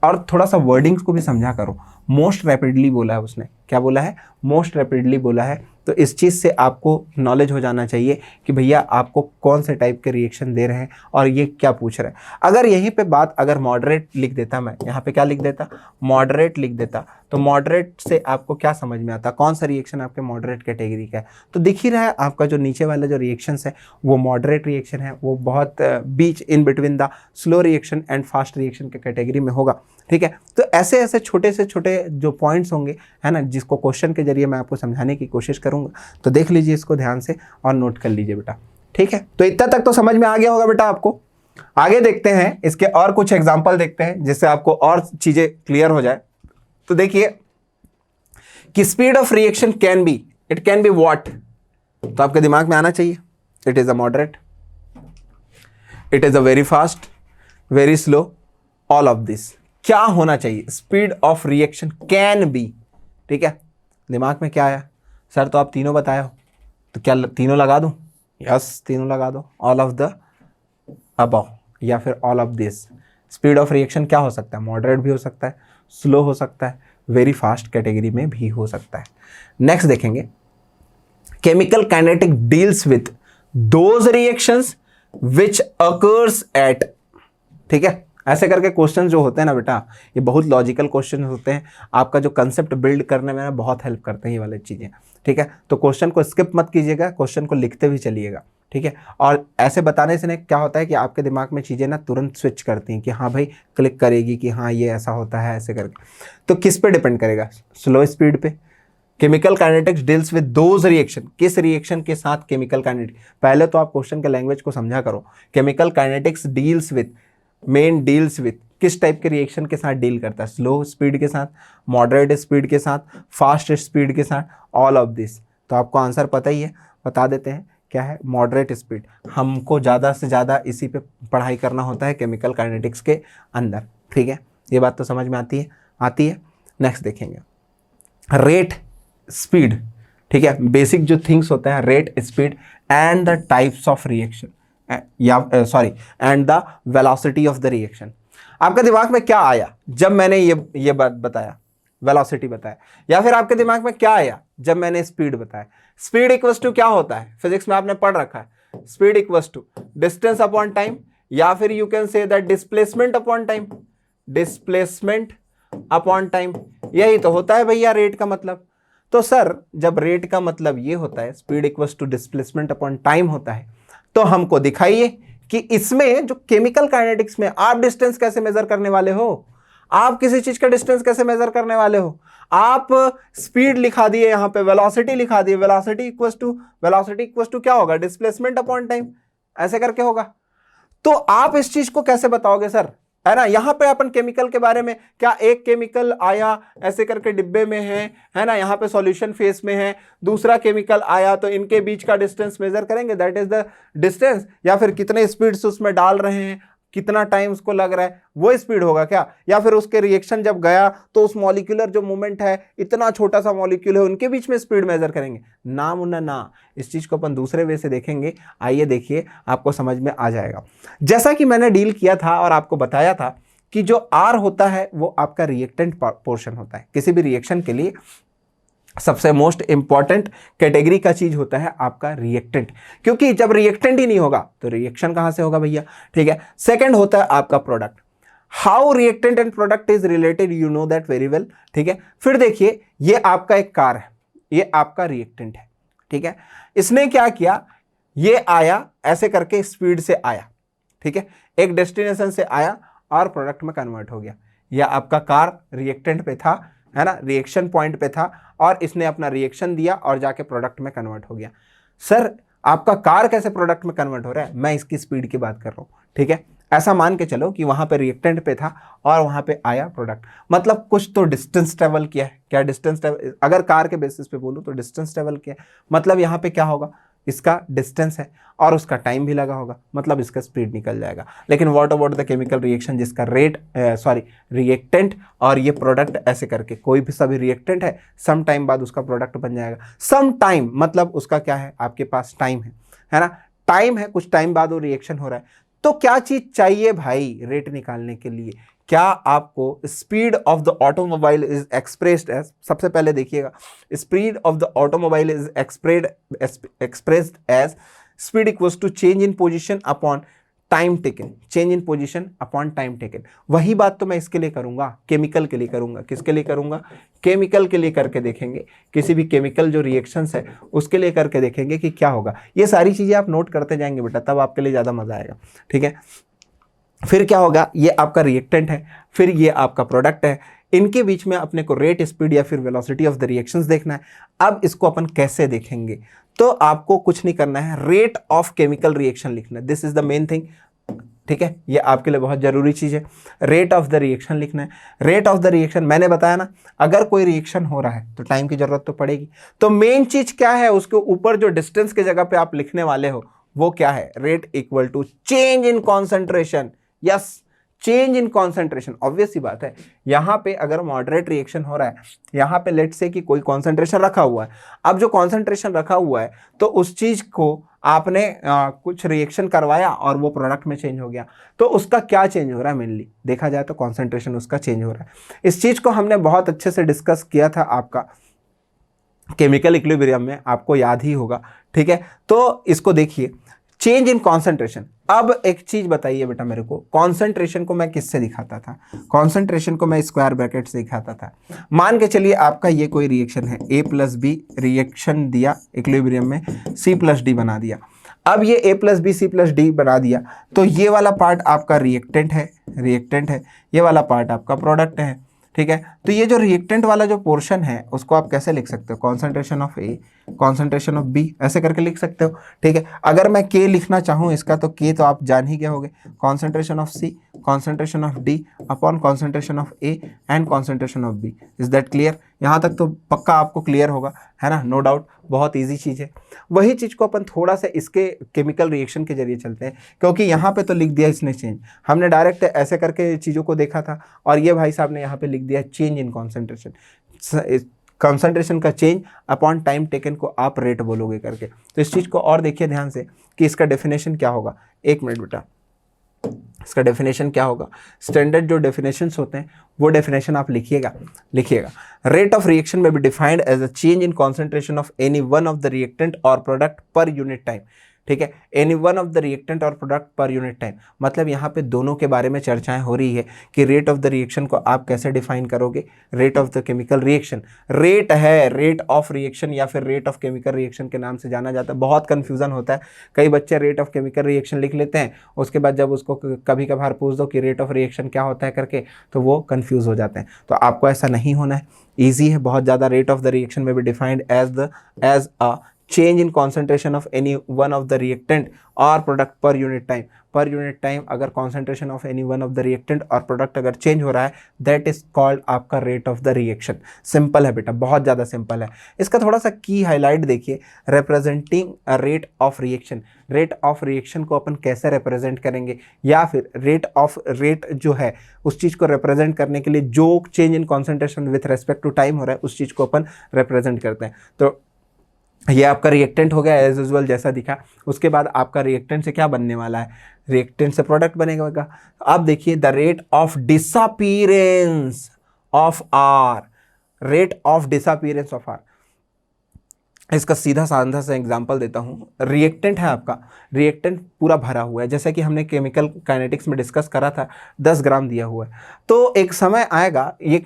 और थोड़ा सा वर्डिंग्स को भी समझा करो। मोस्ट रैपिडली बोला है उसने, क्या बोला है? मोस्ट रैपिडली बोला है। तो इस चीज़ से आपको नॉलेज हो जाना चाहिए कि भैया आपको कौन से टाइप के रिएक्शन दे रहे हैं और ये क्या पूछ रहे हैं। अगर यहीं पे बात अगर मॉडरेट लिख देता, मैं यहाँ पे क्या लिख देता? मॉडरेट लिख देता, तो मॉडरेट से आपको क्या समझ में आता? कौन सा रिएक्शन आपके मॉडरेट कैटेगरी का है? तो दिख ही रहा है आपका जो नीचे वाला जो रिएक्शंस है वो मॉडरेट रिएक्शन है, वो बहुत बीच in between the slow reaction and fast reaction के कैटेगरी में होगा, ठीक है। तो ऐसे ऐसे छोटे से छोटे जो पॉइंट्स होंगे, है ना, जिसको क्वेश्चन के जरिए मैं आपको समझाने की कोशिश करूंगा, तो देख लीजिए इसको ध्यान से और नोट कर लीजिए बेटा, ठीक है। तो इतना तक तो समझ में आ गया होगा बेटा आपको। आगे देखते हैं, इसके और कुछ एग्जांपल देखते हैं जिससे आपको और चीजें क्लियर हो जाए। तो देखिए कि speed of reaction can be, it can be what, तो आपके दिमाग में आना चाहिए it is a moderate, it is a very fast, very slow, all of this. क्या होना चाहिए? Speed of reaction can be, ठीक है। दिमाग में क्या आया? सर तो आप तीनों बताए हो, तो क्या तीनों लगा दूं? यस, तीनों लगा दो, ऑल ऑफ द अबव या फिर all of this. Speed of reaction क्या हो सकता है? मॉडरेट भी हो सकता है, स्लो हो सकता है, वेरी फास्ट कैटेगरी में भी हो सकता है। नेक्स्ट देखेंगे, chemical kinetic deals with those reactions which occurs at, ठीक है। ऐसे करके क्वेश्चन जो होते हैं ना बेटा, ये बहुत लॉजिकल क्वेश्चन होते हैं, आपका जो कंसेप्ट बिल्ड करने में ना बहुत हेल्प करते हैं ये वाली चीज़ें, ठीक है। तो क्वेश्चन को स्किप मत कीजिएगा, क्वेश्चन को लिखते भी चलिएगा, ठीक है। और ऐसे बताने से ना क्या होता है कि आपके दिमाग में चीज़ें ना तुरंत स्विच करती हैं कि हाँ भाई क्लिक करेगी कि हाँ ये ऐसा होता है, ऐसे करके। तो किस पे डिपेंड करेगा? स्लो स्पीड पे। Chemical kinetics deals with those reaction, किस रिएक्शन के साथ केमिकल काइनेटिक्स? पहले तो आप क्वेश्चन के लैंग्वेज को समझा करो। Chemical kinetics deals with, main deals with, किस टाइप के रिएक्शन के साथ डील करता है? स्लो स्पीड के साथ, मॉडरेट स्पीड के साथ, फास्ट स्पीड के साथ, ऑल ऑफ दिस। तो आपको आंसर पता ही है, बता देते हैं क्या है? Moderate speed. हमको ज़्यादा से ज़्यादा इसी पे पढ़ाई करना होता है केमिकल काइनेटिक्स के अंदर, ठीक है। ये बात तो समझ में आती है, आती है। नेक्स्ट देखेंगे, रेट स्पीड, ठीक है। बेसिक जो थिंग्स होता है, rate speed and the types of reaction, या sorry and the velocity of the reaction. आपके दिमाग में क्या आया जब मैंने ये बात बताया, वेलोसिटी बताया, या फिर आपके दिमाग में क्या आया जब मैंने स्पीड बताया? स्पीड इक्वल्स टू क्या होता है? फिजिक्स में आपने पढ़ रखा है, speed equals to distance upon time, या फिर you can say that displacement upon time, displacement upon time. यही तो होता है भैया रेट का मतलब। तो सर जब रेट का मतलब ये होता है, speed equals to displacement upon time होता है, तो हमको दिखाइए कि इसमें जो केमिकल काइनेटिक्स में आप डिस्टेंस कैसे मेजर करने वाले हो? आप किसी चीज का डिस्टेंस कैसे मेजर करने वाले हो? आप स्पीड लिखा दिए, यहां पे वेलोसिटी लिखा दिए, वेलोसिटी इक्वल्स टू क्या होगा? डिस्प्लेसमेंट अपॉन टाइम, ऐसे करके होगा। तो आप इस चीज को कैसे बताओगे सर, है ना? यहां पे अपन केमिकल के बारे में, क्या एक केमिकल आया ऐसे करके डिब्बे में है ना, यहां पे सॉल्यूशन फेस में है, दूसरा केमिकल आया तो इनके बीच का डिस्टेंस मेजर करेंगे, दैट इज द डिस्टेंस, या फिर कितने स्पीड से उसमें डाल रहे हैं, कितना टाइम उसको लग रहा है, वो स्पीड होगा क्या? या फिर उसके रिएक्शन जब गया तो उस मॉलिक्यूलर जो मूवमेंट है, इतना छोटा सा मॉलिक्यूल है, उनके बीच में स्पीड मेजर करेंगे? ना मुन्ना ना, इस चीज को अपन दूसरे वे से देखेंगे। आइए देखिए, आपको समझ में आ जाएगा। जैसा कि मैंने डील किया था और आपको बताया था कि जो R होता है वो आपका रिएक्टेंट पोर्शन होता है। किसी भी रिएक्शन के लिए सबसे मोस्ट इंपॉर्टेंट कैटेगरी का चीज होता है आपका रिएक्टेंट, क्योंकि जब रिएक्टेंट ही नहीं होगा तो रिएक्शन कहां से होगा भैया, ठीक है। सेकंड होता है आपका product. How reactant and product is related, you know that very well, ठीक है। फिर देखिए, ये आपका एक कार है, ये आपका रिएक्टेंट है, ठीक है। इसने क्या किया, ये आया ऐसे करके स्पीड से आया, ठीक है, एक डेस्टिनेशन से आया और प्रोडक्ट में कन्वर्ट हो गया। यह आपका कार रिएक्टेंट पे था, है ना, रिएक्शन पॉइंट पे था, और इसने अपना रिएक्शन दिया और जाके प्रोडक्ट में कन्वर्ट हो गया। सर आपका कार कैसे प्रोडक्ट में कन्वर्ट हो रहा है? मैं इसकी स्पीड की बात कर रहा हूं, ठीक है। ऐसा मान के चलो कि वहां पे रिएक्टेंट पे था और वहां पे आया प्रोडक्ट, मतलब कुछ तो डिस्टेंस ट्रेवल किया है। क्या डिस्टेंस ट्रेवल, अगर कार के बेसिस पे बोलूं तो डिस्टेंस ट्रेवल किया है, मतलब यहाँ पे क्या होगा, इसका डिस्टेंस है और उसका टाइम भी लगा होगा, मतलब इसका स्पीड निकल जाएगा। लेकिन what about the chemical reaction जिसका रिएक्टेंट और ये प्रोडक्ट, ऐसे करके कोई भी सभी रिएक्टेंट है, सम टाइम बाद उसका प्रोडक्ट बन जाएगा। सम टाइम मतलब उसका क्या है, आपके पास टाइम है ना, टाइम है, कुछ टाइम बाद वो रिएक्शन हो रहा है। तो क्या चीज चाहिए भाई रेट निकालने के लिए? क्या आपको speed of the automobile is expressed as, सबसे पहले देखिएगा, speed of the automobile is expressed as speed equals to change in position upon time taken, change in position upon time taken. वही बात तो मैं इसके लिए करूंगा, केमिकल के लिए करूंगा। किसके लिए करूंगा? केमिकल के लिए करके देखेंगे, किसी भी केमिकल जो रिएक्शंस है उसके लिए करके देखेंगे कि क्या होगा। ये सारी चीजें आप नोट करते जाएंगे बेटा, तब आपके लिए ज्यादा मजा आएगा, ठीक है। फिर क्या होगा, ये आपका रिएक्टेंट है, फिर ये आपका प्रोडक्ट है, इनके बीच में अपने को रेट, स्पीड या फिर वेलोसिटी ऑफ द रिएक्शंस देखना है। अब इसको अपन कैसे देखेंगे, तो आपको कुछ नहीं करना है, रेट ऑफ केमिकल रिएक्शन लिखना है, this is the main thing, ठीक है। ये आपके लिए बहुत जरूरी चीज है, रेट ऑफ द रिएक्शन लिखना है। रेट ऑफ द रिएक्शन मैंने बताया ना, अगर कोई रिएक्शन हो रहा है तो टाइम की जरूरत तो पड़ेगी, तो मेन चीज क्या है, उसके ऊपर जो डिस्टेंस की जगह पे आप लिखने वाले हो वो क्या है, rate equal to change in concentration. Yes, change in concentration, obvious सी बात है। यहां पे अगर मॉडरेट रिएक्शन हो रहा है, यहां पे लेट से कि कोई कॉन्सेंट्रेशन रखा हुआ है, अब जो कॉन्सेंट्रेशन रखा हुआ है तो उस चीज को आपने कुछ रिएक्शन करवाया और वो प्रोडक्ट में चेंज हो गया, तो उसका क्या चेंज हो रहा है, मेनली देखा जाए तो कॉन्सेंट्रेशन उसका चेंज हो रहा है। इस चीज को हमने बहुत अच्छे से डिस्कस किया था आपका केमिकल इक्विलिब्रियम में, आपको याद ही होगा, ठीक है। तो इसको देखिए, चेंज इन कॉन्सेंट्रेशन। अब एक चीज बताइए बेटा मेरे को, कॉन्सेंट्रेशन को मैं किससे दिखाता था? कॉन्सेंट्रेशन को मैं स्क्वायर ब्रैकेट से दिखाता था। मान के चलिए आपका ये कोई रिएक्शन है, A प्लस बी रिएक्शन दिया इक्विलिब्रियम में, C प्लस डी बना दिया। अब ये A plus B C plus D बना दिया, तो ये वाला पार्ट आपका रिएक्टेंट है, ये वाला पार्ट आपका प्रोडक्ट है, ठीक है। तो ये जो रिएक्टेंट वाला जो पोर्शन है उसको आप कैसे लिख सकते हो, concentration of A, concentration of B, ऐसे करके लिख सकते हो, ठीक है। अगर मैं के लिखना चाहूँ इसका, तो के तो आप जान ही गए होगे, concentration of C, concentration of D upon concentration of A and concentration of B. Is that clear? यहाँ तक तो पक्का आपको क्लियर होगा, है ना, नो डाउट, बहुत ईजी चीज़ है। वही चीज़ को अपन थोड़ा सा इसके केमिकल रिएक्शन के जरिए चलते हैं, क्योंकि यहाँ पे तो लिख दिया इसने चेंज, हमने डायरेक्ट ऐसे करके चीज़ों को देखा था, और ये भाई साहब ने यहाँ पे लिख दिया चेंज इन कॉन्सेंट्रेशन, कॉन्सेंट्रेशन का चेंज अपॉन टाइम टेकन को आप रेट बोलोगे करके। तो इस चीज़ को और देखिए ध्यान से कि इसका डेफिनेशन क्या होगा। एक मिनट बेटा, इसका डेफिनेशन क्या होगा, स्टैंडर्ड जो डेफिनेशंस होते हैं वो डेफिनेशन आप लिखिएगा। Rate of reaction may be defined as a change in concentration of any one of the reactant और प्रोडक्ट पर यूनिट टाइम, ठीक है। Any one of the reactant और प्रोडक्ट पर यूनिट टाइम, मतलब यहाँ पे दोनों के बारे में चर्चाएं हो रही है कि रेट ऑफ द रिएक्शन को आप कैसे डिफाइन करोगे। Rate of the chemical reaction, rate है, रेट ऑफ रिएक्शन या फिर रेट ऑफ केमिकल रिएक्शन के नाम से जाना जाता है। बहुत कन्फ्यूजन होता है, कई बच्चे रेट ऑफ केमिकल रिएक्शन लिख लेते हैं, उसके बाद जब उसको कभी कभार पूछ दो कि रेट ऑफ रिएक्शन क्या होता है करके, तो वो कन्फ्यूज हो जाते हैं। तो आपको ऐसा नहीं होना है, ईजी है बहुत ज़्यादा। रेट ऑफ द रिएक्शन में भी defined as a change in concentration of any one of the reactant और product per unit time. Per unit time अगर concentration of any one of the reactant और product अगर change हो रहा है, that is called आपका rate of the reaction. Simple है बेटा, बहुत ज़्यादा सिंपल है। इसका थोड़ा सा की हाईलाइट देखिए, representing a rate of reaction. Rate of reaction को अपन कैसे रिप्रेजेंट करेंगे, या फिर रेट जो है उस चीज़ को रिप्रेजेंट करने के लिए जो change in concentration with respect to time हो रहा है उस चीज़ को अपन रिप्रेजेंट करते हैं। तो ये आपका रिएक्टेंट हो गया एज यूजुअल जैसा दिखा। उसके बाद आपका रिएक्टेंट से क्या बनने वाला है, रिएक्टेंट से प्रोडक्ट बनेगा। अब देखिए the rate of disappearance of R, rate of disappearance of R. इसका सीधा साधा सा एग्जांपल देता हूँ। रिएक्टेंट है आपका, रिएक्टेंट पूरा भरा हुआ है, जैसे कि हमने केमिकल काइनेटिक्स में डिस्कस करा था, 10 ग्राम दिया हुआ है। तो एक समय आएगा, ये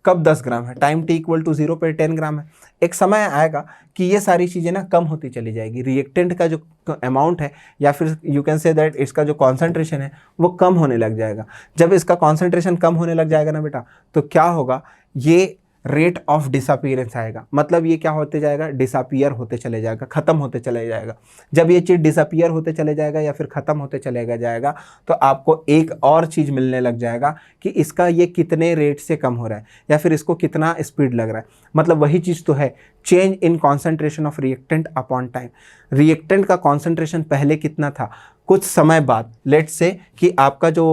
कब 10 ग्राम है, टाइम t इक्वल टू 0 पे 10 ग्राम है। एक समय आएगा कि ये सारी चीज़ें ना कम होती चली जाएगी, रिएक्टेंट का जो अमाउंट है या फिर यू कैन से दैट इसका जो कॉन्सेंट्रेशन है वो कम होने लग जाएगा। जब इसका कॉन्सेंट्रेशन कम होने लग जाएगा ना बेटा, तो क्या होगा, ये रेट ऑफ डिसअपीयरेंस आएगा। मतलब ये क्या होते जाएगा, डिसअपीयर होते चले जाएगा, खत्म होते चले जाएगा। जब ये चीज़ डिसअपीयर होते चले जाएगा या फिर ख़त्म होते चले जाएगा तो आपको एक और चीज़ मिलने लग जाएगा कि इसका ये कितने रेट से कम हो रहा है या फिर इसको कितना स्पीड लग रहा है। मतलब वही चीज़ तो है, change in concentration of reactant upon time. Reactant का कॉन्सेंट्रेशन पहले कितना था, कुछ समय बाद, लेट्स से कि आपका जो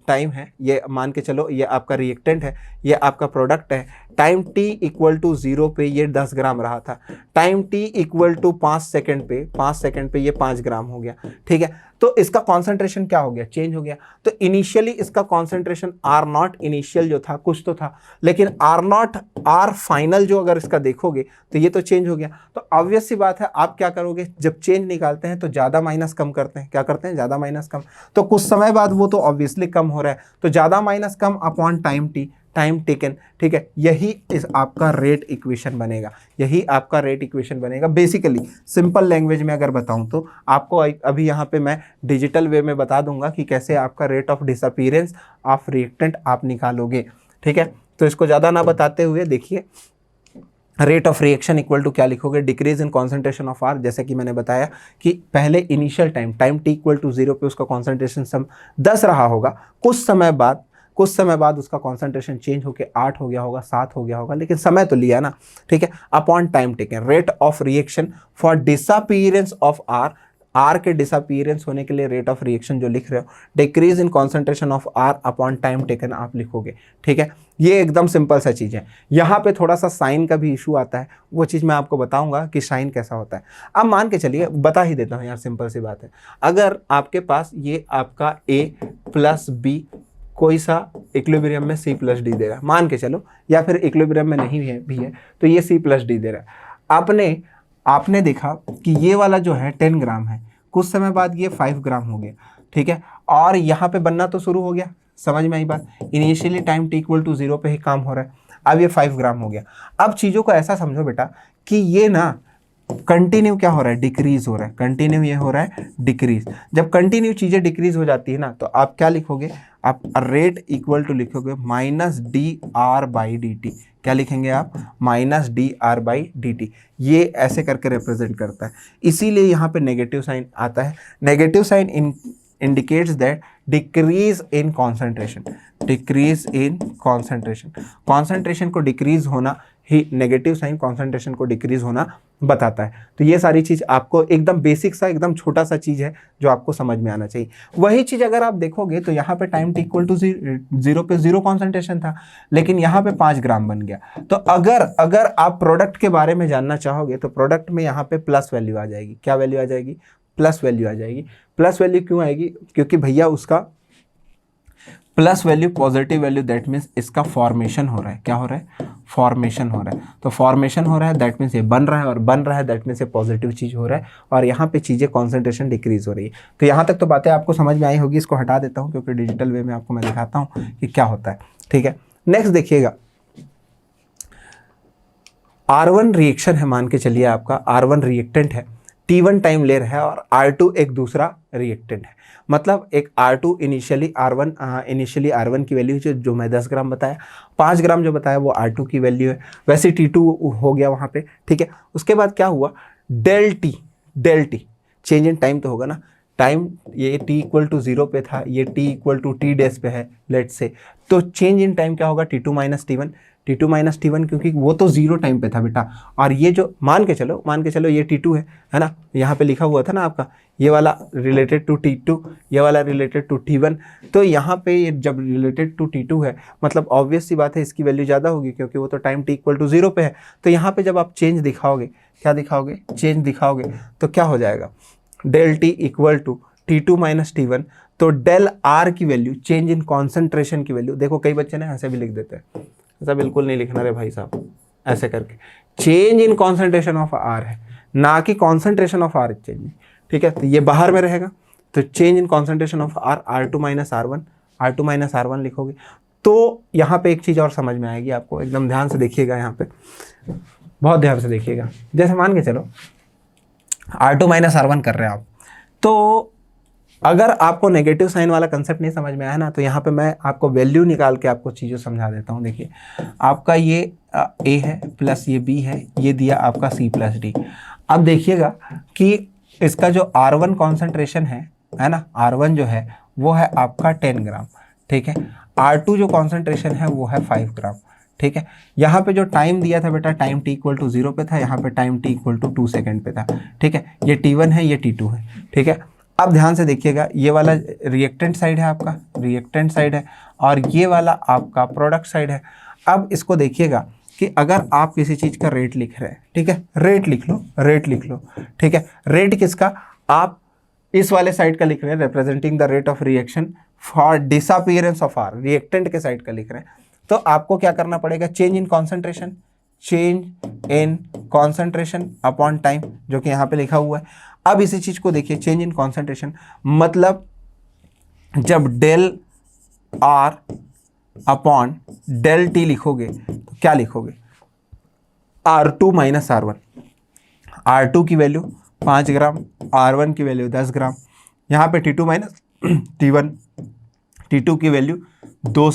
टाइम है, ये मान के चलो ये आपका रिएक्टेंट है, ये आपका प्रोडक्ट है, टाइम t इक्वल टू 0 पे ये 10 ग्राम रहा था, time t equal to 5 second पे ये 5 ग्राम हो गया। ठीक है, तो इसका कॉन्सेंट्रेशन क्या हो गया, चेंज हो गया। तो इनिशियली इसका कॉन्सेंट्रेशन R0 इनिशियल जो था कुछ तो था, लेकिन R0 R फाइनल जो अगर इसका देखोगे तो ये तो चेंज हो गया। तो ऑब्वियस सी बात है, आप क्या करोगे, जब चेंज निकालते हैं तो ज़्यादा माइनस कम करते हैं। क्या करते हैं, ज़्यादा माइनस कम। तो कुछ समय बाद वो तो ऑब्वियसली कम हो रहा है, तो ज़्यादा minus come upon time taken. ठीक है, यही इस आपका रेट इक्वेशन बनेगा, यही आपका रेट इक्वेशन बनेगा। बेसिकली सिंपल लैंग्वेज में अगर बताऊं तो आपको अभी यहाँ पे मैं डिजिटल वे में बता दूंगा कि कैसे आपका rate of disappearance of reactant आप निकालोगे। ठीक है, तो इसको ज़्यादा ना बताते हुए देखिए, rate of reaction equal to क्या लिखोगे, decrease in concentration of R. जैसे कि मैंने बताया कि पहले initial time t equal to 0 पे उसका कॉन्सेंट्रेशन सम 10 रहा होगा, कुछ समय बाद उसका कॉन्सेंट्रेशन चेंज होकर 8 हो गया होगा, 7 हो गया होगा, लेकिन समय तो लिया ना। ठीक है, upon time taken, rate of reaction for disappearance of R के डिसअपीयरेंस होने के लिए रेट ऑफ रिएक्शन जो लिख रहे हो, decrease in concentration of R upon time taken आप लिखोगे। ठीक है, ये एकदम सिंपल सा चीज़ है। यहाँ पे थोड़ा सा साइन का भी इशू आता है, वो चीज़ मैं आपको बताऊंगा कि साइन कैसा होता है। अब मान के चलिए, बता ही देता हूँ यार, सिंपल सी बात है। अगर आपके पास ये आपका a प्लस बी कोई सा इक्विलिब्रियम में c प्लस डी दे रहा है, मान के चलो, या फिर इक्विलिब्रियम में नहीं है भी है तो ये c प्लस डी दे रहा है। आपने देखा कि ये वाला जो है 10 ग्राम है, कुछ समय बाद ये 5 ग्राम हो गया। ठीक है, और यहाँ पे बनना तो शुरू हो गया, समझ में आई बात। Initially time t equal to 0 पे ही काम हो रहा है, अब ये 5 ग्राम हो गया। अब चीज़ों को ऐसा समझो बेटा कि ये ना कंटिन्यू क्या हो रहा है, डिक्रीज हो रहा है, कंटिन्यू ये हो रहा है डिक्रीज। जब कंटिन्यू चीज़ें डिक्रीज हो जाती है ना, तो आप क्या लिखोगे, आप रेट इक्वल टू लिखोगे minus D R by D T. क्या लिखेंगे आप, minus D R by D T. ये ऐसे करके रिप्रेजेंट करता है, इसीलिए यहाँ पे नेगेटिव साइन आता है। Negative sign indicates that decrease in concentration, decrease in concentration। concentration को decrease होना ही नेगेटिव साइन concentration को decrease होना बताता है। तो ये सारी चीज़ आपको एकदम बेसिक सा, एकदम छोटा सा चीज़ है जो आपको समझ में आना चाहिए। वही चीज़ अगर आप देखोगे तो यहाँ पे टाइम t इक्वल टू 0 पे 0 कॉन्सेंट्रेशन था, लेकिन यहाँ पे 5 ग्राम बन गया। तो अगर आप प्रोडक्ट के बारे में जानना चाहोगे तो प्रोडक्ट में यहाँ पे प्लस वैल्यू आ जाएगी। क्या वैल्यू आ जाएगी, प्लस वैल्यू आ जाएगी। प्लस वैल्यू क्यों आएगी, क्योंकि भैया उसका plus value positive value, that means इसका फॉर्मेशन हो रहा है। क्या हो रहा है, फॉर्मेशन हो रहा है। तो फॉर्मेशन हो रहा है दैट मीन्स ये बन रहा है, और बन रहा है दैट मीन्स ये पॉजिटिव चीज़ हो रहा है, और यहाँ पे चीज़ें कॉन्सेंट्रेशन डिक्रीज हो रही है। तो यहाँ तक तो बातें आपको समझ में आई होगी। इसको हटा देता हूँ क्योंकि डिजिटल वे में आपको मैं दिखाता हूँ कि क्या होता है। ठीक है, नेक्स्ट देखिएगा, R1 रिएक्शन है, मान के चलिए आपका R1 रिएक्टेंट है, T1 टाइम ले रहा है, और R2 एक दूसरा रिएक्टेंट है। मतलब एक R2 इनिशियली R1 की वैल्यू जो मैं 10 ग्राम बताया, 5 ग्राम जो बताया वो R2 की वैल्यू है, वैसे T2 हो गया वहाँ पे। ठीक है, उसके बाद क्या हुआ, del T change in time तो होगा ना, टाइम ये t इक्वल टू 0 पे था, ये t equal to T days पे है लेट से, तो चेंज इन टाइम क्या होगा, t2 माइनस टी वन, क्योंकि वो तो 0 टाइम पे था बेटा। और ये जो मान के चलो ये t2 है ना, यहाँ पे लिखा हुआ था ना आपका, ये वाला रिलेटेड टू t2, ये वाला रिलेटेड टू t1, तो यहाँ पे ये जब रिलेटेड टू t2 है मतलब ऑब्वियस सी बात है इसकी वैल्यू ज़्यादा होगी, क्योंकि वो तो टाइम t इक्वल टू 0 पे है। तो यहाँ पे जब आप चेंज दिखाओगे, क्या दिखाओगे, चेंज दिखाओगे, तो क्या हो जाएगा, del T equal to t2 minus T one, तो डेल आर की वैल्यू, चेंज इन कॉन्सेंट्रेशन की वैल्यू, देखो कई बच्चे ना ऐसे भी लिख देते हैं, ऐसा बिल्कुल नहीं लिखना रे भाई साहब, ऐसे करके change in concentration of R है, ना कि कॉन्सेंट्रेशन ऑफ आर चेंज, ठीक है। तो ये बाहर में रहेगा, तो change in concentration of R, R2 minus R1 लिखोगे। तो यहाँ पे एक चीज़ और समझ में आएगी आपको, एकदम ध्यान से देखिएगा, यहाँ पे बहुत ध्यान से देखिएगा। जैसे मान के चलो R2 माइनस R1 कर रहे हैं आप, तो अगर आपको नेगेटिव साइन वाला कंसेप्ट नहीं समझ में आया ना, तो यहाँ पे मैं आपको वैल्यू निकाल के आपको चीज़ें समझा देता हूँ। देखिए आपका ये a है प्लस ये b है, ये दिया आपका c प्लस डी। अब देखिएगा कि इसका जो R1 कॉन्सेंट्रेशन है ना, R1 जो है वो है आपका 10 ग्राम, ठीक है। R2 जो कॉन्सेंट्रेशन है वो है 5 ग्राम, ठीक है। यहाँ पे जो टाइम दिया था बेटा, टाइम t इक्वल टू 0 पे था, यहाँ पे time t equal to 2 second पे था, ठीक है। ये t1 है, ये t2 है, ठीक है। अब ध्यान से देखिएगा, ये वाला रिएक्टेंट साइड है आपका, रिएक्टेंट साइड है, और ये वाला आपका प्रोडक्ट साइड है। अब इसको देखिएगा कि अगर आप किसी चीज़ का रेट लिख रहे हैं, ठीक है, रेट लिख लो, ठीक है। रेट किसका, आप इस वाले साइड का लिख रहे हैं, representing the rate of reaction for disappearance of R, reactant के साइड का लिख रहे हैं, तो आपको क्या करना पड़ेगा, change in concentration upon time, जो कि यहाँ पे लिखा हुआ है। अब इसी चीज को देखिए, चेंज इन कॉन्सेंट्रेशन मतलब जब del R upon del T लिखोगे तो क्या लिखोगे, R2 माइनस R1, R2 की वैल्यू 5 ग्राम, R1 की वैल्यू 10 ग्राम, यहाँ पे T2 माइनस T1, T2 की वैल्यू 2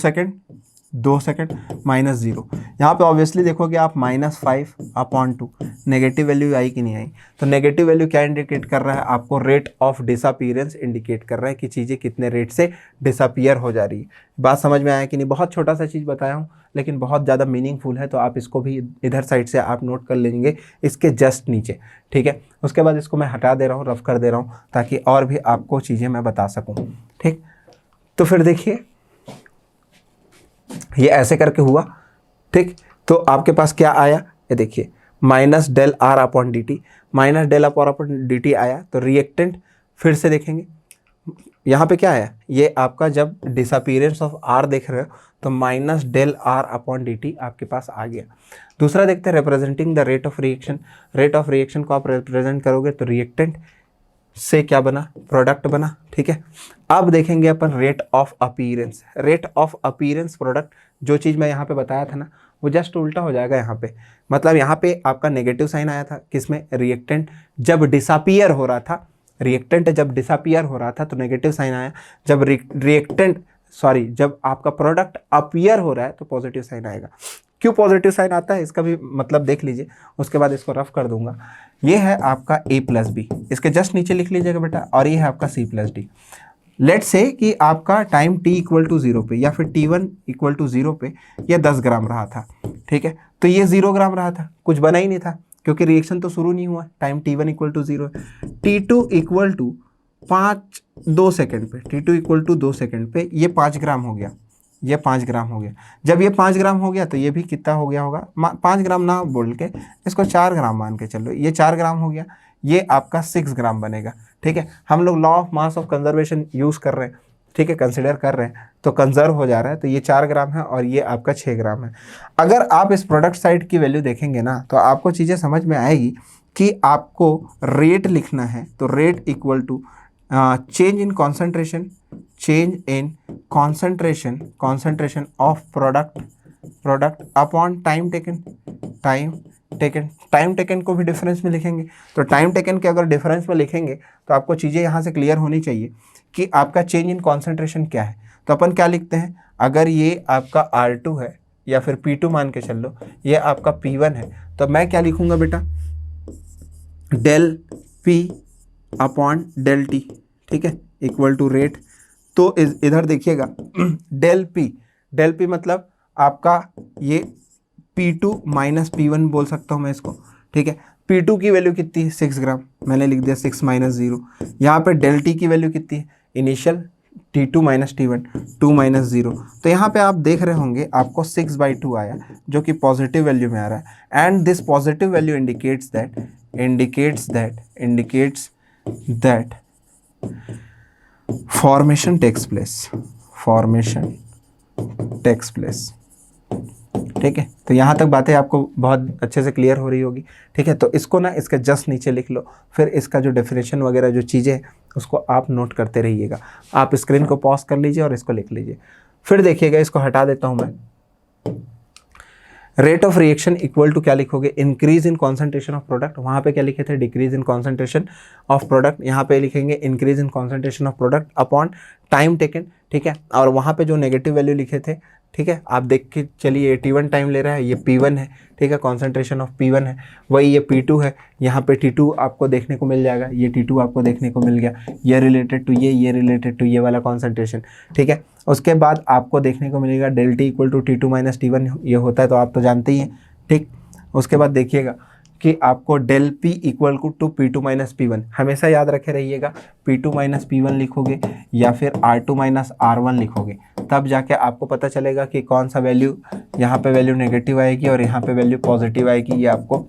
सेकेंड माइनस 0, यहाँ पे ऑब्वियसली देखोगे आप -5/2, नेगेटिव वैल्यू आई कि नहीं आई, तो नेगेटिव वैल्यू क्या इंडिकेट कर रहा है आपको, रेट ऑफ डिसअपीयरेंस इंडिकेट कर रहा है कि चीज़ें कितने रेट से डिसअपीयर हो जा रही है। बात समझ में आया कि नहीं, बहुत छोटा सा चीज़ बताया हूँ लेकिन बहुत ज़्यादा मीनिंगफुल है, तो आप इसको भी इधर साइड से आप नोट कर लेंगे इसके जस्ट नीचे, ठीक है। उसके बाद इसको मैं हटा दे रहा हूँ, रफ कर दे रहा हूँ, ताकि और भी आपको चीज़ें मैं बता सकूँ, ठीक। तो फिर देखिए ये ऐसे करके हुआ, ठीक। तो आपके पास क्या आया, ये देखिए minus del R upon D T, minus del upon D T आया। तो रिएक्टेंट फिर से देखेंगे, यहाँ पे क्या आया, ये आपका जब डिसअपीयरेंस ऑफ आर देख रहे हो तो minus del R upon D T आपके पास आ गया। दूसरा देखते हैं, representing the rate of reaction, rate of reaction को आप रिप्रेजेंट करोगे तो रिएक्टेंट से क्या बना, प्रोडक्ट बना, ठीक है। अब देखेंगे अपन rate of appearance, rate of appearance product, जो चीज़ मैं यहाँ पे बताया था ना वो जस्ट उल्टा हो जाएगा यहाँ पे, मतलब यहाँ पे आपका नेगेटिव साइन आया था किसमें, रिएक्टेंट जब डिसअपीयर हो रहा था, रिएक्टेंट जब डिसअपीयर हो रहा था तो नेगेटिव साइन आया, जब जब आपका प्रोडक्ट अपीयर हो रहा है तो पॉजिटिव साइन आएगा। क्यों पॉजिटिव साइन आता है इसका भी मतलब देख लीजिए, उसके बाद इसको रफ कर दूंगा। ये है आपका a प्लस बी, इसके जस्ट नीचे लिख लीजिएगा बेटा, और ये है आपका c plus D. Let's say कि आपका टाइम t इक्वल टू 0 पे या फिर t1 इक्वल टू 0 पे ये 10 ग्राम रहा था, ठीक है। तो ये 0 ग्राम रहा था, कुछ बना ही नहीं था क्योंकि रिएक्शन तो शुरू नहीं हुआ, time t1 equal to 0, t2 equal to 2 second पे, t2 इक्वल टू 2 सेकेंड पे ये 5 ग्राम हो गया, ये 5 ग्राम हो गया। जब ये 5 ग्राम हो गया तो ये भी कितना हो गया होगा, 5 ग्राम ना बोल के इसको 4 ग्राम मान के चलो, ये 4 ग्राम हो गया, ये आपका 6 ग्राम बनेगा, ठीक है। हम लोग law of mass of conservation use कर रहे हैं, ठीक है, कंसिडर कर रहे हैं, तो कंजर्व हो जा रहा है, तो ये 4 ग्राम है और ये आपका 6 ग्राम है। अगर आप इस प्रोडक्ट साइड की वैल्यू देखेंगे ना तो आपको चीज़ें समझ में आएगी कि आपको रेट लिखना है, तो rate equal to change in concentration of product upon time taken को भी डिफरेंस में लिखेंगे। तो टाइम टेकन के अगर डिफरेंस में लिखेंगे तो आपको चीज़ें यहाँ से क्लियर होनी चाहिए कि आपका चेंज इन कॉन्सेंट्रेशन क्या है। तो अपन क्या लिखते हैं, अगर ये आपका R2 है या फिर P2 मान के चल लो, ये आपका P1 है, तो मैं क्या लिखूंगा बेटा, del P upon del T, ठीक है, इक्वल टू रेट। तो इधर देखिएगा डेल पी मतलब आपका ये P2 माइनस P1 बोल सकता हूँ मैं इसको, ठीक है। P2 की वैल्यू कितनी है 6 ग्राम, मैंने लिख दिया 6 माइनस 0। यहाँ पे डेल टी की वैल्यू कितनी है initial T2 minus T1 2 minus 0। तो यहाँ पे आप देख रहे होंगे आपको 6/2 आया जो कि पॉजिटिव वैल्यू में आ रहा है। And this positive value indicates that formation takes place, ठीक है। तो यहाँ तक बातें आपको बहुत अच्छे से क्लियर हो रही होगी, ठीक है। तो इसको ना इसके जस्ट नीचे लिख लो, फिर इसका जो डेफिनेशन वगैरह जो चीज़ें हैं उसको आप नोट करते रहिएगा। आप स्क्रीन को पॉज कर लीजिए और इसको लिख लीजिए। फिर देखिएगा, इसको हटा देता हूँ मैं। Rate of reaction equal to क्या लिखोगे, increase in concentration of product. वहाँ पे क्या लिखे थे, decrease in concentration of product. यहाँ पे लिखेंगे increase in concentration of product upon time taken, ठीक है। और वहाँ पे जो नेगेटिव वैल्यू लिखे थे, ठीक है, आप देख के चलिए 81 टाइम ले रहा है, ये P1 है, ठीक है, कॉन्सेंट्रेशन ऑफ P1 है। वही ये P2 है, यहाँ पे T2 आपको देखने को मिल जाएगा, ये T2 आपको देखने को मिल गया, ये रिलेटेड टू ये रिलेटेड टू ये वाला कॉन्सेंट्रेशन, ठीक है। उसके बाद आपको देखने को मिलेगा del T equal to T2 minus T1 ये होता है, तो आप तो जानते ही हैं, ठीक। उसके बाद देखिएगा कि आपको del P equal to P2 minus P1, हमेशा याद रखे रहिएगा, P2 माइनस P1 लिखोगे या फिर R2 माइनस R1 लिखोगे, तब जाके आपको पता चलेगा कि कौन सा वैल्यू, यहाँ पे वैल्यू नेगेटिव आएगी और यहाँ पे वैल्यू पॉजिटिव आएगी, ये आपको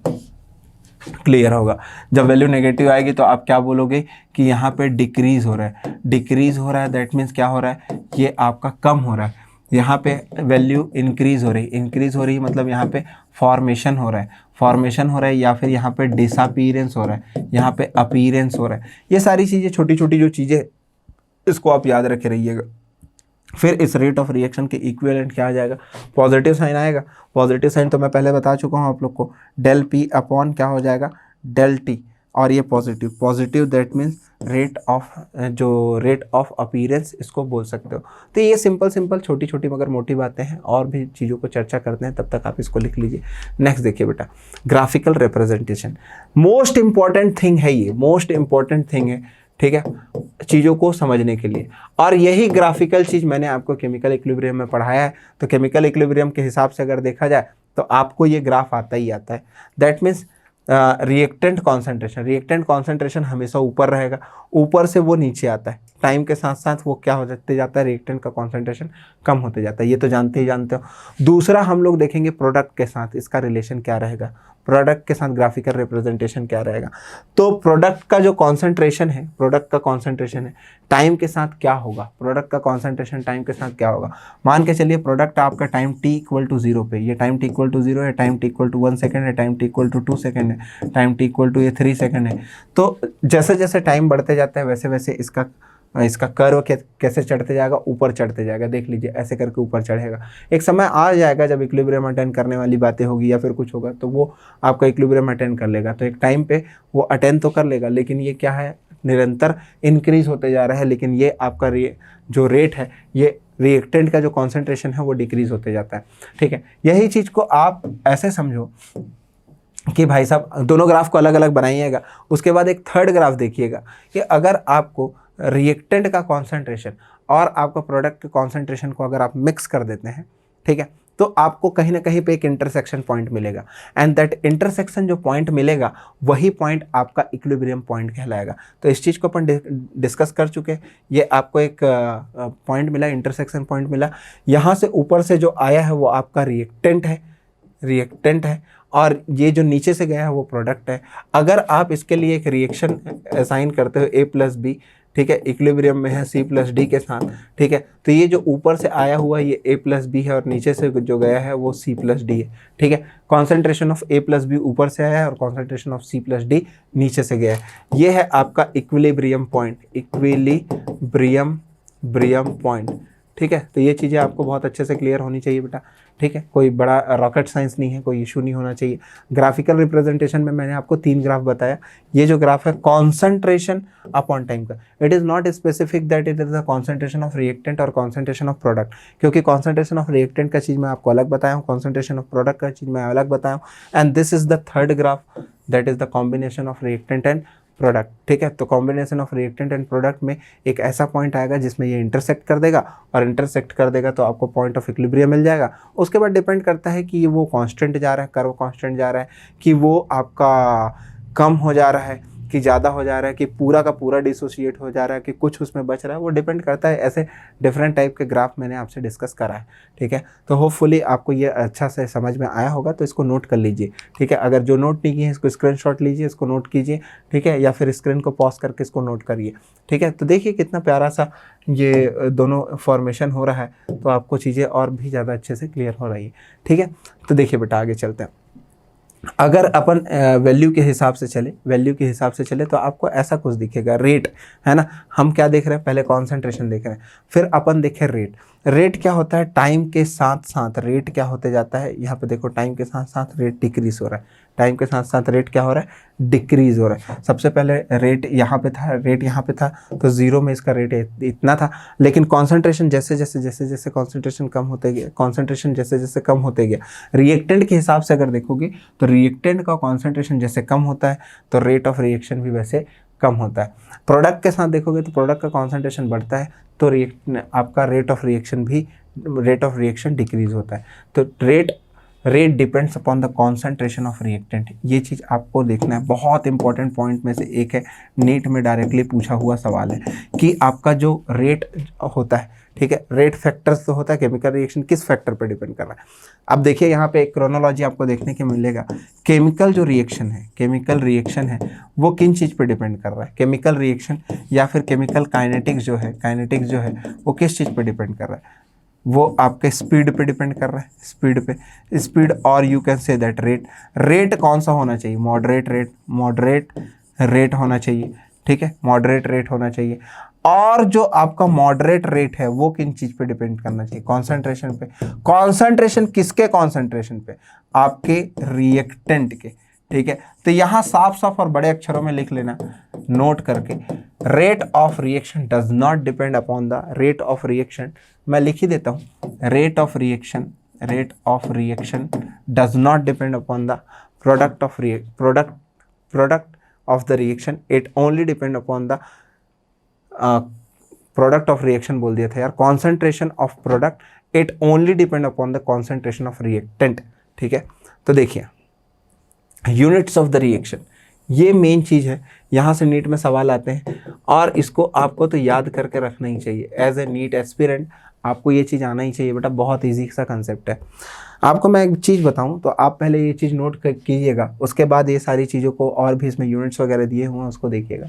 क्लियर होगा। जब वैल्यू नेगेटिव आएगी तो आप क्या बोलोगे कि यहाँ पे डिक्रीज हो रहा है, दैट मीन्स क्या हो रहा है, ये आपका कम हो रहा है। यहाँ पे वैल्यू इंक्रीज हो रही मतलब यहाँ पे फॉर्मेशन हो रहा है, या फिर यहाँ पे डिसअपीयरेंस हो रहा है, यहाँ पे अपीयरेंस हो रहा है। ये सारी चीज़ें, छोटी छोटी जो चीज़ें, इसको आप याद रखे रहिएगा। फिर इस रेट ऑफ रिएक्शन के इक्विवेलेंट क्या आ जाएगा, पॉजिटिव साइन आएगा। पॉजिटिव साइन तो मैं पहले बता चुका हूँ आप लोग को, डेल पी अपॉन क्या हो जाएगा, डेल टी, और ये positive that means rate of appearance इसको बोल सकते हो। तो ये सिंपल छोटी छोटी मगर मोटी बातें हैं, और भी चीज़ों को चर्चा करते हैं, तब तक आप इसको लिख लीजिए। नेक्स्ट देखिए बेटा, graphical representation, most important thing है, ठीक है, चीज़ों को समझने के लिए। और यही ग्राफिकल चीज़ मैंने आपको केमिकल इक्विलिब्रियम में पढ़ाया है। तो केमिकल इक्विलिब्रियम के हिसाब से अगर देखा जाए तो आपको ये ग्राफ आता है। दैट मीन्स रिएक्टेंट कॉन्सेंट्रेशन हमेशा ऊपर रहेगा, ऊपर से वो नीचे आता है, टाइम के साथ साथ वो क्या होते जाता है, रिएक्टेंट का कॉन्सेंट्रेशन कम होते जाता है, ये तो जानते हो। दूसरा हम लोग देखेंगे प्रोडक्ट के साथ इसका रिलेशन क्या रहेगा, प्रोडक्ट के साथ ग्राफिकल रिप्रेजेंटेशन क्या रहेगा। तो प्रोडक्ट का कॉन्सेंट्रेशन है टाइम के साथ क्या होगा, मान के चलिए प्रोडक्ट आपका टाइम t इक्वल टू 0 पे, ये टाइम t इक्वल टू 0 है, time t equal to 1 second है, time t equal to 2 second है, time t equal to 3 second है। तो जैसे जैसे टाइम बढ़ते जाता है वैसे वैसे इसका कर्व कैसे चढ़ते जाएगा, ऊपर चढ़ते जाएगा। देख लीजिए ऐसे करके ऊपर चढ़ेगा। एक समय आ जाएगा जब इक्विलिब्रियम अटेंड करने वाली बातें होगी या फिर कुछ होगा तो वो आपका इक्विलिब्रियम अटेंड कर लेगा। तो एक टाइम पे वो अटेंड तो कर लेगा, लेकिन ये क्या है, निरंतर इंक्रीज होते जा रहा है। लेकिन ये आपका जो रेट है, ये रिएक्टेंट का जो कॉन्सेंट्रेशन है वो डिक्रीज होते जाता है, ठीक है। यही चीज़ को आप ऐसे समझो कि भाई साहब दोनों ग्राफ को अलग अलग बनाइएगा। उसके बाद एक थर्ड ग्राफ देखिएगा कि अगर आपको रिएक्टेंट का कॉन्सेंट्रेशन और आपका प्रोडक्ट के कॉन्सेंट्रेशन को अगर आप मिक्स कर देते हैं, ठीक है, तो आपको कहीं ना कहीं पे एक इंटरसेक्शन पॉइंट मिलेगा। एंड दैट इंटरसेक्शन जो पॉइंट मिलेगा वही पॉइंट आपका इक्विलिब्रियम पॉइंट कहलाएगा। तो इस चीज़ को अपन डिस्कस कर चुके हैं। ये आपको एक पॉइंट मिला, इंटरसेक्शन पॉइंट मिला। यहाँ से ऊपर से जो आया है वो आपका रिएक्टेंट है और ये जो नीचे से गया है वो प्रोडक्ट है। अगर आप इसके लिए एक रिएक्शन असाइन करते हो A+B, ठीक है, इक्विलिब्रियम में है C+D के साथ, ठीक है, तो ये जो ऊपर से आया हुआ ये A+B है और नीचे से जो गया है वो C+D है, ठीक है। कॉन्सेंट्रेशन ऑफ A+B ऊपर से आया है और कॉन्सेंट्रेशन ऑफ C+D नीचे से गया है। ये है आपका इक्विलिब्रियम पॉइंट, ठीक है। तो ये चीज़ें आपको बहुत अच्छे से क्लियर होनी चाहिए बेटा, ठीक है। कोई बड़ा रॉकेट साइंस नहीं है, कोई इशू नहीं होना चाहिए। ग्राफिकल रिप्रेजेंटेशन में मैंने आपको 3 ग्राफ बताया। ये जो ग्राफ है कॉन्सेंट्रेशन अपॉन टाइम का, it is not specific that it is the concentration of reactant और कॉन्सेंट्रेशन ऑफ प्रोडक्ट, क्योंकि कॉन्सेंट्रेशन ऑफ रिएक्टेंट का चीज़ मैं आपको अलग बताया हूँ, कॉन्सेंट्रेशन ऑफ प्रोडक्ट का चीज़ मैं अलग बताया हूँ। And this is the third graph that is the combination of reactant and product, ठीक है। तो combination of reactant and product में एक ऐसा पॉइंट आएगा जिसमें ये इंटरसेक्ट कर देगा, और इंटरसेक्ट कर देगा तो आपको पॉइंट ऑफ इक्विलिब्रियम मिल जाएगा। उसके बाद डिपेंड करता है कि वो कांस्टेंट जा रहा है, कर्व कांस्टेंट जा रहा है, कि वो आपका कम हो जा रहा है, कि ज़्यादा हो जा रहा है, कि पूरा का पूरा डिसोशिएट हो जा रहा है, कि कुछ उसमें बच रहा है, वो डिपेंड करता है। ऐसे डिफरेंट टाइप के ग्राफ मैंने आपसे डिस्कस करा है, ठीक है। तो होपफुली आपको ये अच्छा से समझ में आया होगा, तो इसको नोट कर लीजिए, ठीक है। अगर जो नोट नहीं किए हैं इसको स्क्रीनशॉट लीजिए, इसको नोट कीजिए, ठीक है, या फिर स्क्रीन को पॉज करके इसको नोट करिए, ठीक है। तो देखिए कितना प्यारा सा ये दोनों फॉर्मेशन हो रहा है, तो आपको चीज़ें और भी ज़्यादा अच्छे से क्लियर हो रही है, ठीक है। तो देखिए बेटा आगे चलते हैं। अगर अपन वैल्यू के हिसाब से चले तो आपको ऐसा कुछ दिखेगा, रेट है ना। हम क्या देख रहे हैं, पहले कॉन्सेंट्रेशन देख रहे हैं, फिर अपन देखें रेट। रेट क्या होता है, टाइम के साथ साथ रेट क्या होते जाता है। यहाँ पे देखो टाइम के साथ साथ रेट डिक्रीज हो रहा है, टाइम के साथ साथ रेट क्या हो रहा है, डिक्रीज हो रहा है। सबसे पहले रेट यहाँ पे था, रेट यहाँ पे था, तो जीरो में इसका रेट इतना था, लेकिन कॉन्सेंट्रेशन जैसे जैसे कॉन्सेंट्रेशन कम होते गया, कॉन्सेंट्रेशन जैसे जैसे कम होते गया, रिएक्टेंट के हिसाब से अगर देखोगे तो रिएक्टेंट का कॉन्सेंट्रेशन जैसे कम होता है तो रेट ऑफ रिएक्शन भी वैसे कम होता है। प्रोडक्ट के साथ देखोगे तो प्रोडक्ट का कॉन्सेंट्रेशन बढ़ता है तो आपका रेट ऑफ रिएक्शन डिक्रीज होता है। तो rate depends upon the concentration of reactant. ये चीज़ आपको देखना है, बहुत इंपॉर्टेंट पॉइंट में से एक है, नीट में डायरेक्टली पूछा हुआ सवाल है कि आपका जो रेट होता है, ठीक है, रेट फैक्टर्स तो होता है, केमिकल रिएक्शन किस फैक्टर पर डिपेंड कर रहा है। अब देखिए यहाँ पे एक क्रोनोलॉजी आपको देखने को मिलेगा। केमिकल रिएक्शन है वो किन चीज़ पे डिपेंड कर रहा है, केमिकल रिएक्शन या फिर केमिकल काइनेटिक्स जो है वो किस चीज़ पे डिपेंड कर रहा है, वो आपके स्पीड पे डिपेंड कर रहा है, स्पीड और you can say that rate कौन सा होना चाहिए, मॉडरेट रेट होना चाहिए, ठीक है, मॉडरेट रेट होना चाहिए। और जो आपका मॉडरेट रेट है वो किन चीज़ पे डिपेंड करना चाहिए, कॉन्सेंट्रेशन पे। कॉन्सेंट्रेशन किसके कॉन्सेंट्रेशन पे, आपके रिएक्टेंट के, ठीक है। तो यहाँ साफ साफ और बड़े अक्षरों में लिख लेना नोट करके, rate of reaction does not depend upon the rate of reaction. मैं लिख ही देता हूँ, rate of reaction does not depend upon the product of the reaction, it only depend upon the product of reaction बोल दिया था यार, concentration of product, it only depend upon the concentration of reactant, ठीक है। तो देखिए units of the reaction, ये main चीज़ है, यहाँ से नीट में सवाल आते हैं और इसको आपको तो याद करके रखना ही चाहिए। एज ए नीट एस्पिरेंट आपको ये चीज़ आना ही चाहिए बेटा, बहुत ईजी सा कंसेप्ट है। आपको मैं एक चीज़ बताऊं तो आप पहले ये चीज़ नोट कीजिएगा, उसके बाद ये सारी चीज़ों को और भी इसमें यूनिट्स वगैरह दिए हुए हैं उसको देखिएगा।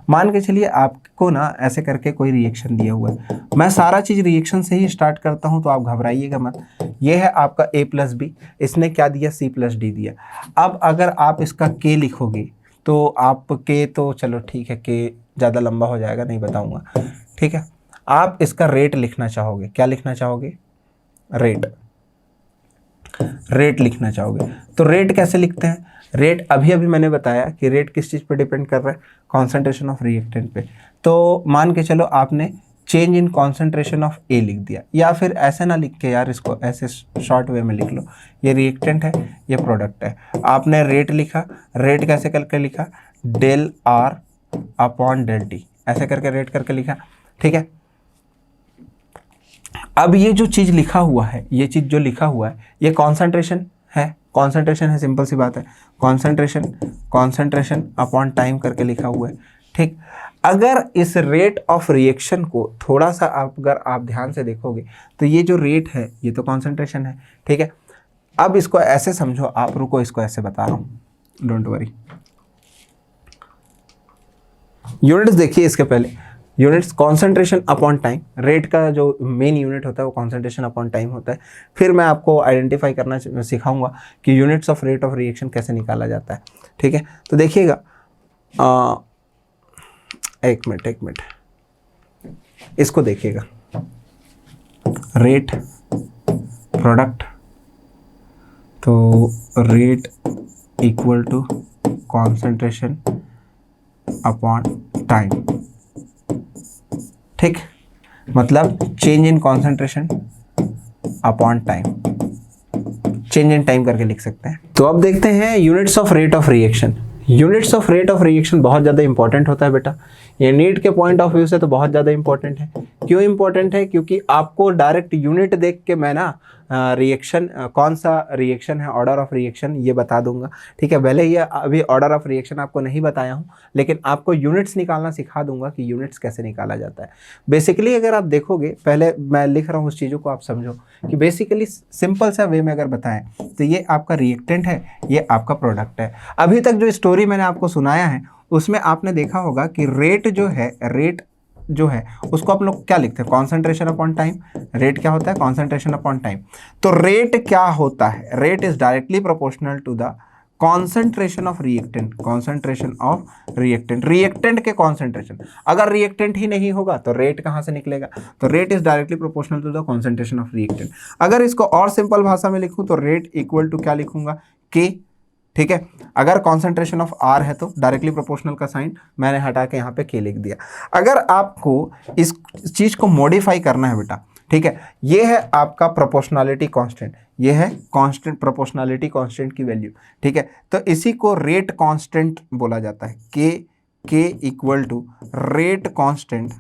मान के चलिए आपको ना ऐसे करके कोई रिएक्शन दिया हुआ है, मैं सारा चीज़ रिएक्शन से ही स्टार्ट करता हूँ तो आप घबराइएगा मत। ये है आपका A+B, इसने क्या दिया, C+D दिया। अब अगर आप इसका K लिखोगे तो आप K तो चलो ठीक है, K ज़्यादा लंबा हो जाएगा, नहीं बताऊँगा, ठीक है। आप इसका रेट लिखना चाहोगे, क्या लिखना चाहोगे, रेट लिखना चाहोगे। तो रेट कैसे लिखते हैं, रेट अभी मैंने बताया कि रेट किस चीज़ पे डिपेंड कर रहा है, कॉन्सेंट्रेशन ऑफ रिएक्टेंट पे। तो मान के चलो आपने चेंज इन कॉन्सेंट्रेशन ऑफ ए लिख दिया, या फिर ऐसे ना लिख के यार, इसको ऐसे शॉर्ट वे में लिख लो, ये रिएक्टेंट है ये प्रोडक्ट है, आपने रेट लिखा, रेट कैसे करके लिखा, del R upon del T, ऐसे करके रेट करके लिखा, ठीक है। अब ये जो चीज़ लिखा हुआ है, ये चीज़ जो लिखा हुआ है ये कॉन्सेंट्रेशन है, सिंपल सी बात है, कॉन्सेंट्रेशन अपॉन टाइम करके लिखा हुआ है, ठीक। अगर इस रेट ऑफ रिएक्शन को थोड़ा सा अगर आप ध्यान से देखोगे तो ये जो रेट है ये तो कॉन्सेंट्रेशन है, ठीक है। अब इसको ऐसे समझो आप, रुको इसको ऐसे बता रहा हूँ, डोंट वरी। यूनिट्स देखिए, इसके पहले units concentration upon time, rate का जो मेन यूनिट होता है वो कॉन्सेंट्रेशन अपॉन टाइम होता है। फिर मैं आपको आइडेंटिफाई करना सिखाऊंगा कि units of rate of reaction कैसे निकाला जाता है, ठीक है। तो देखिएगा, एक मिनट इसको देखिएगा, रेट प्रोडक्ट, तो rate equal to concentration upon time, ठीक, मतलब change in concentration upon time, change in time करके लिख सकते हैं। तो अब देखते हैं units of rate of reaction. Units of rate of reaction बहुत ज़्यादा इंपॉर्टेंट होता है बेटा, ये नीट के पॉइंट ऑफ व्यू से तो बहुत ज़्यादा इंपॉर्टेंट है। क्यों इंपॉर्टेंट है? क्योंकि आपको डायरेक्ट यूनिट देख के मैं ना रिएक्शन कौन सा रिएक्शन है, ऑर्डर ऑफ रिएक्शन ये बता दूंगा, ठीक है। भले ही अभी ऑर्डर ऑफ रिएक्शन आपको नहीं बताया हूँ, लेकिन आपको यूनिट्स निकालना सिखा दूंगा कि यूनिट्स कैसे निकाला जाता है। बेसिकली अगर आप देखोगे, पहले मैं लिख रहा हूँ उस चीज़ों को आप समझो कि बेसिकली सिंपल सा वे में अगर बताएं तो ये आपका रिएक्टेंट है, ये आपका प्रोडक्ट है। अभी तक जो स्टोरी मैंने आपको सुनाया है उसमें आपने देखा होगा कि रेट जो है उसको आप लोग क्या लिखते हैं? Concentration upon time. रेट क्या होता है? Concentration upon time. तो रेट क्या होता है? Rate is directly proportional to the concentration of reactant. Concentration of reactant, reactant के कॉन्सेंट्रेशन। अगर रिएक्टेंट ही नहीं होगा तो रेट कहाँ से निकलेगा? तो rate is directly proportional to the concentration of reactant. अगर इसको और सिंपल भाषा में लिखूं तो रेट इक्वल टू क्या लिखूंगा? के, ठीक है। अगर कॉन्सेंट्रेशन ऑफ आर है तो डायरेक्टली प्रोपोर्शनल का साइन मैंने हटा के यहाँ पे के लिख दिया। अगर आपको इस चीज़ को मॉडिफाई करना है बेटा, ठीक है, ये है आपका प्रोपोर्शनलिटी कांस्टेंट, ये है कांस्टेंट, प्रोपोर्शनलिटी कांस्टेंट की वैल्यू, ठीक है। तो इसी को रेट कांस्टेंट बोला जाता है। K equal to rate constant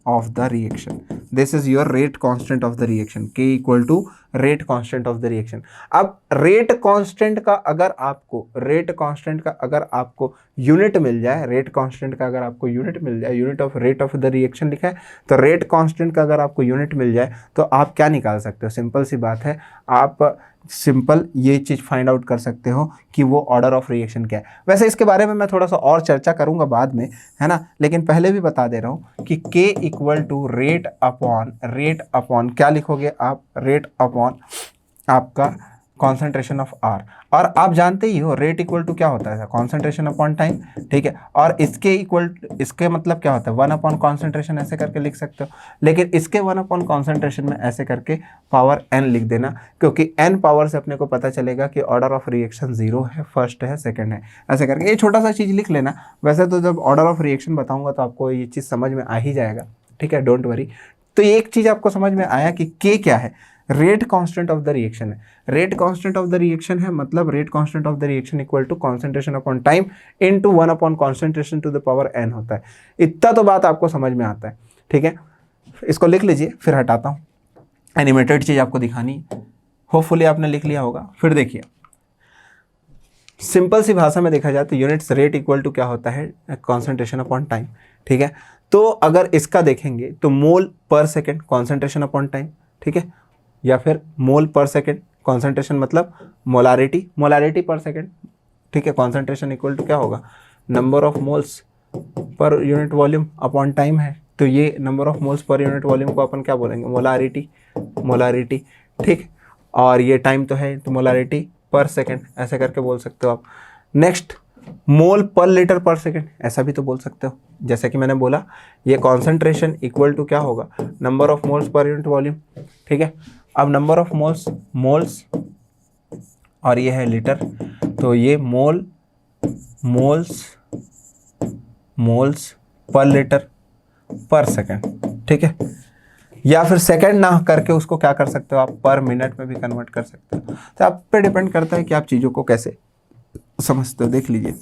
of the reaction. This is your rate constant of the reaction. K equal to rate constant of the reaction. अब rate constant का अगर आपको यूनिट मिल जाए, रेट कांस्टेंट का अगर आपको यूनिट मिल जाए, unit of rate of the reaction लिखा है, तो रेट कांस्टेंट का अगर आपको यूनिट मिल जाए तो आप क्या निकाल सकते हो? सिंपल सी बात है, आप सिंपल ये चीज़ फाइंड आउट कर सकते हो कि वो ऑर्डर ऑफ रिएक्शन क्या है। वैसे इसके बारे में मैं थोड़ा सा और चर्चा करूंगा बाद में, है ना, लेकिन पहले भी बता दे रहा हूँ कि K equal to rate upon क्या लिखोगे आप? रेट अपॉन आपका कॉन्सेंट्रेशन ऑफ आर। और आप जानते ही हो रेट इक्वल टू क्या होता है? कॉन्सेंट्रेशन अपॉन टाइम, ठीक है। और इसके मतलब क्या होता है? 1 अपॉन कॉन्सेंट्रेशन ऐसे करके लिख सकते हो, लेकिन इसके 1 अपॉन कॉन्सेंट्रेशन में ऐसे करके पावर n लिख देना, क्योंकि n पावर से अपने को पता चलेगा कि ऑर्डर ऑफ रिएक्शन 0 है, फर्स्ट है, सेकंड है, ऐसे करके ये छोटा सा चीज़ लिख लेना। वैसे तो जब ऑर्डर ऑफ रिएक्शन बताऊँगा तो आपको ये चीज़ समझ में आ ही जाएगा, ठीक है, डोंट वरी। तो ये एक चीज़ आपको समझ में आया कि K क्या है? Rate constant of the reaction है। Rate constant of the reaction है, मतलब rate constant of the reaction equal to concentration upon time into 1 upon concentration to the power n होता है। इतना तो बात आपको समझ में आता है, ठीक है। इसको लिख लीजिए, फिर हटाता हूँ, एनिमेटेड चीज़ आपको दिखानी, होपफुली आपने लिख लिया होगा। फिर देखिए, सिंपल सी भाषा में देखा जाए तो यूनिट्स रेट इक्वल टू क्या होता है? कॉन्सेंट्रेशन अपॉन टाइम, ठीक है। तो अगर इसका देखेंगे तो मोल पर सेकेंड कॉन्सेंट्रेशन अपॉन टाइम, ठीक है, या फिर मोल पर सेकेंड कॉन्सेंट्रेशन मतलब मोलारिटी पर सेकेंड, ठीक है। कॉन्सेंट्रेशन इक्वल टू क्या होगा? Number of moles per unit volume upon time है, तो ये number of moles per unit volume को अपन क्या बोलेंगे? मोलारिटी, ठीक। और ये टाइम तो है, तो मोलारिटी पर सेकेंड ऐसे करके बोल सकते हो आप। नेक्स्ट, मोल पर लीटर पर सेकेंड ऐसा भी तो बोल सकते हो। जैसे कि मैंने बोला, ये कॉन्सेंट्रेशन इक्वल टू क्या होगा? Number of moles per unit volume, ठीक है। अब नंबर ऑफ मोल्स और ये है लीटर, तो ये मोल्स पर लीटर पर सेकेंड, ठीक है। या फिर सेकंड ना करके उसको क्या कर सकते हो आप? पर मिनट में भी कन्वर्ट कर सकते हो। तो आप पे डिपेंड करता है कि आप चीज़ों को कैसे समझते हो। देख लीजिए,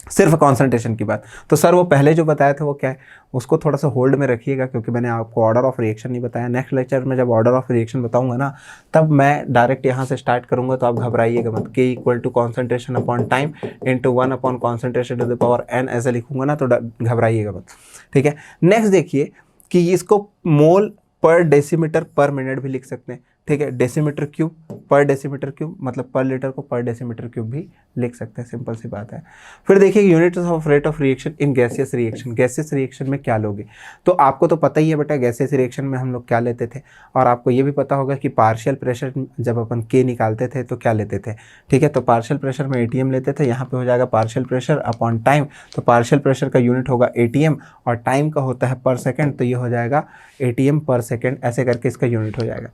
सिर्फ कॉन्सेंट्रेशन की बात, तो सर वो पहले जो बताया था वो क्या है, उसको थोड़ा सा होल्ड में रखिएगा, क्योंकि मैंने आपको ऑर्डर ऑफ रिएक्शन नहीं बताया। नेक्स्ट लेक्चर में जब ऑर्डर ऑफ रिएक्शन बताऊंगा ना, तब मैं डायरेक्ट यहाँ से स्टार्ट करूंगा, तो आप घबराइएगा मत। K equal to concentration upon time into 1 upon concentration to the power n ऐसे लिखूंगा ना, तो घबराइएगा मत, ठीक है। नेक्स्ट देखिए कि इसको मोल पर डेसीमीटर पर मिनट भी लिख सकते हैं, ठीक है। डेसीमीटर क्यूब पर डेसीमीटर क्यूब मतलब पर लीटर को पर डेसीमीटर क्यूब भी लिख सकते हैं, सिंपल सी बात है। फिर देखिए units of rate of reaction in gaseous reaction. Gaseous reaction में क्या लोगे? तो आपको तो पता ही है बेटा, गैसियस रिएक्शन में हम लोग क्या लेते थे, और आपको ये भी पता होगा कि पार्शियल प्रेशर जब अपन K निकालते थे तो क्या लेते थे, ठीक है। तो पार्शियल प्रेशर में ATM लेते थे, यहाँ पे हो जाएगा पार्शियल प्रेशर अपॉन टाइम, तो पार्शियल प्रेशर का यूनिट होगा ATM और टाइम का होता है पर सेकेंड, तो ये हो जाएगा ATM पर सेकेंड, ऐसे करके इसका यूनिट हो जाएगा।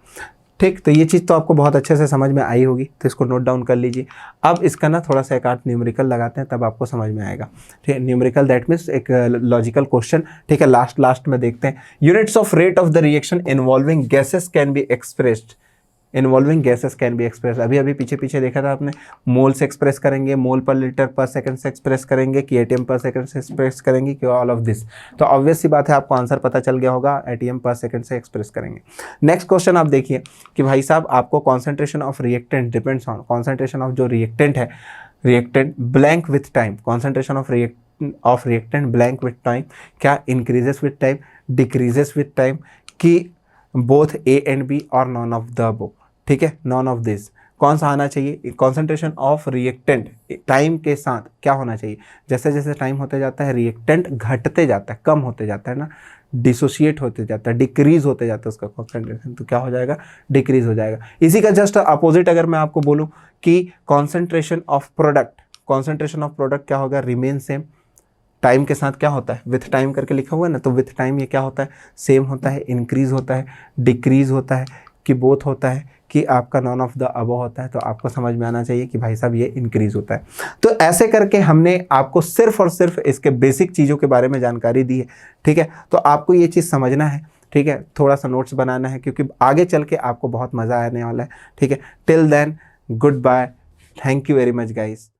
ठीक, तो ये चीज़ तो आपको बहुत अच्छे से समझ में आई होगी, तो इसको नोट डाउन कर लीजिए। अब इसका ना थोड़ा सा एक आध न्यूमेरिकल लगाते हैं, तब आपको समझ में आएगा। ठीक है, न्यूमेरिकल दैट मीन्स एक लॉजिकल क्वेश्चन। ठीक है, लास्ट में देखते हैं। Units of rate of the reaction involving gases can be expressed. Involving gases can be express, अभी पीछे देखा था आपने, मोल से एक्सप्रेस करेंगे, मोल पर लीटर पर सेकंड से एक्सप्रेस करेंगे, कि एटीएम पर सेकंड से एक्सप्रेस करेंगे, कि ऑल ऑफ दिस। तो ऑब्वियस सी बात है, आपको आंसर पता चल गया होगा, एटीएम पर सेकंड से एक्सप्रेस करेंगे। नेक्स्ट क्वेश्चन आप देखिए कि भाई साहब आपको concentration of reactant depends on, concentration of जो रिएक्टेंट है, reactant blank with time, concentration of reactant blank with time, क्या increases with time, decreases with time, कि बोथ ए एंड बी और नॉन ऑफ द अबव। ठीक है, none of this. कौन सा आना चाहिए? कॉन्सेंट्रेशन ऑफ रिएक्टेंट टाइम के साथ क्या होना चाहिए? जैसे जैसे टाइम होते जाता है रिएक्टेंट घटते जाता है, कम होते जाता है ना, डिसोशिएट होते जाता है, डिक्रीज होते जाता है उसका कॉन्सेंट्रेशन, तो क्या हो जाएगा? डिक्रीज हो जाएगा। इसी का जस्ट अपोजिट अगर मैं आपको बोलूँ कि कॉन्सेंट्रेशन ऑफ प्रोडक्ट क्या होगा? Remain same. टाइम के साथ क्या होता है? विथ टाइम करके लिखा हुआ है ना, तो विथ टाइम ये क्या होता है? सेम होता है, इंक्रीज होता है, डिक्रीज होता है, कि बोथ होता है, कि आपका नॉन ऑफ द अबव होता है। तो आपको समझ में आना चाहिए कि भाई साहब ये इंक्रीज होता है। तो ऐसे करके हमने आपको सिर्फ और सिर्फ इसके बेसिक चीज़ों के बारे में जानकारी दी है। ठीक है, तो आपको ये चीज़ समझना है। ठीक है, थोड़ा सा नोट्स बनाना है, क्योंकि आगे चल के आपको बहुत मज़ा आने वाला है। ठीक है, till then good bye, thank you very much guys.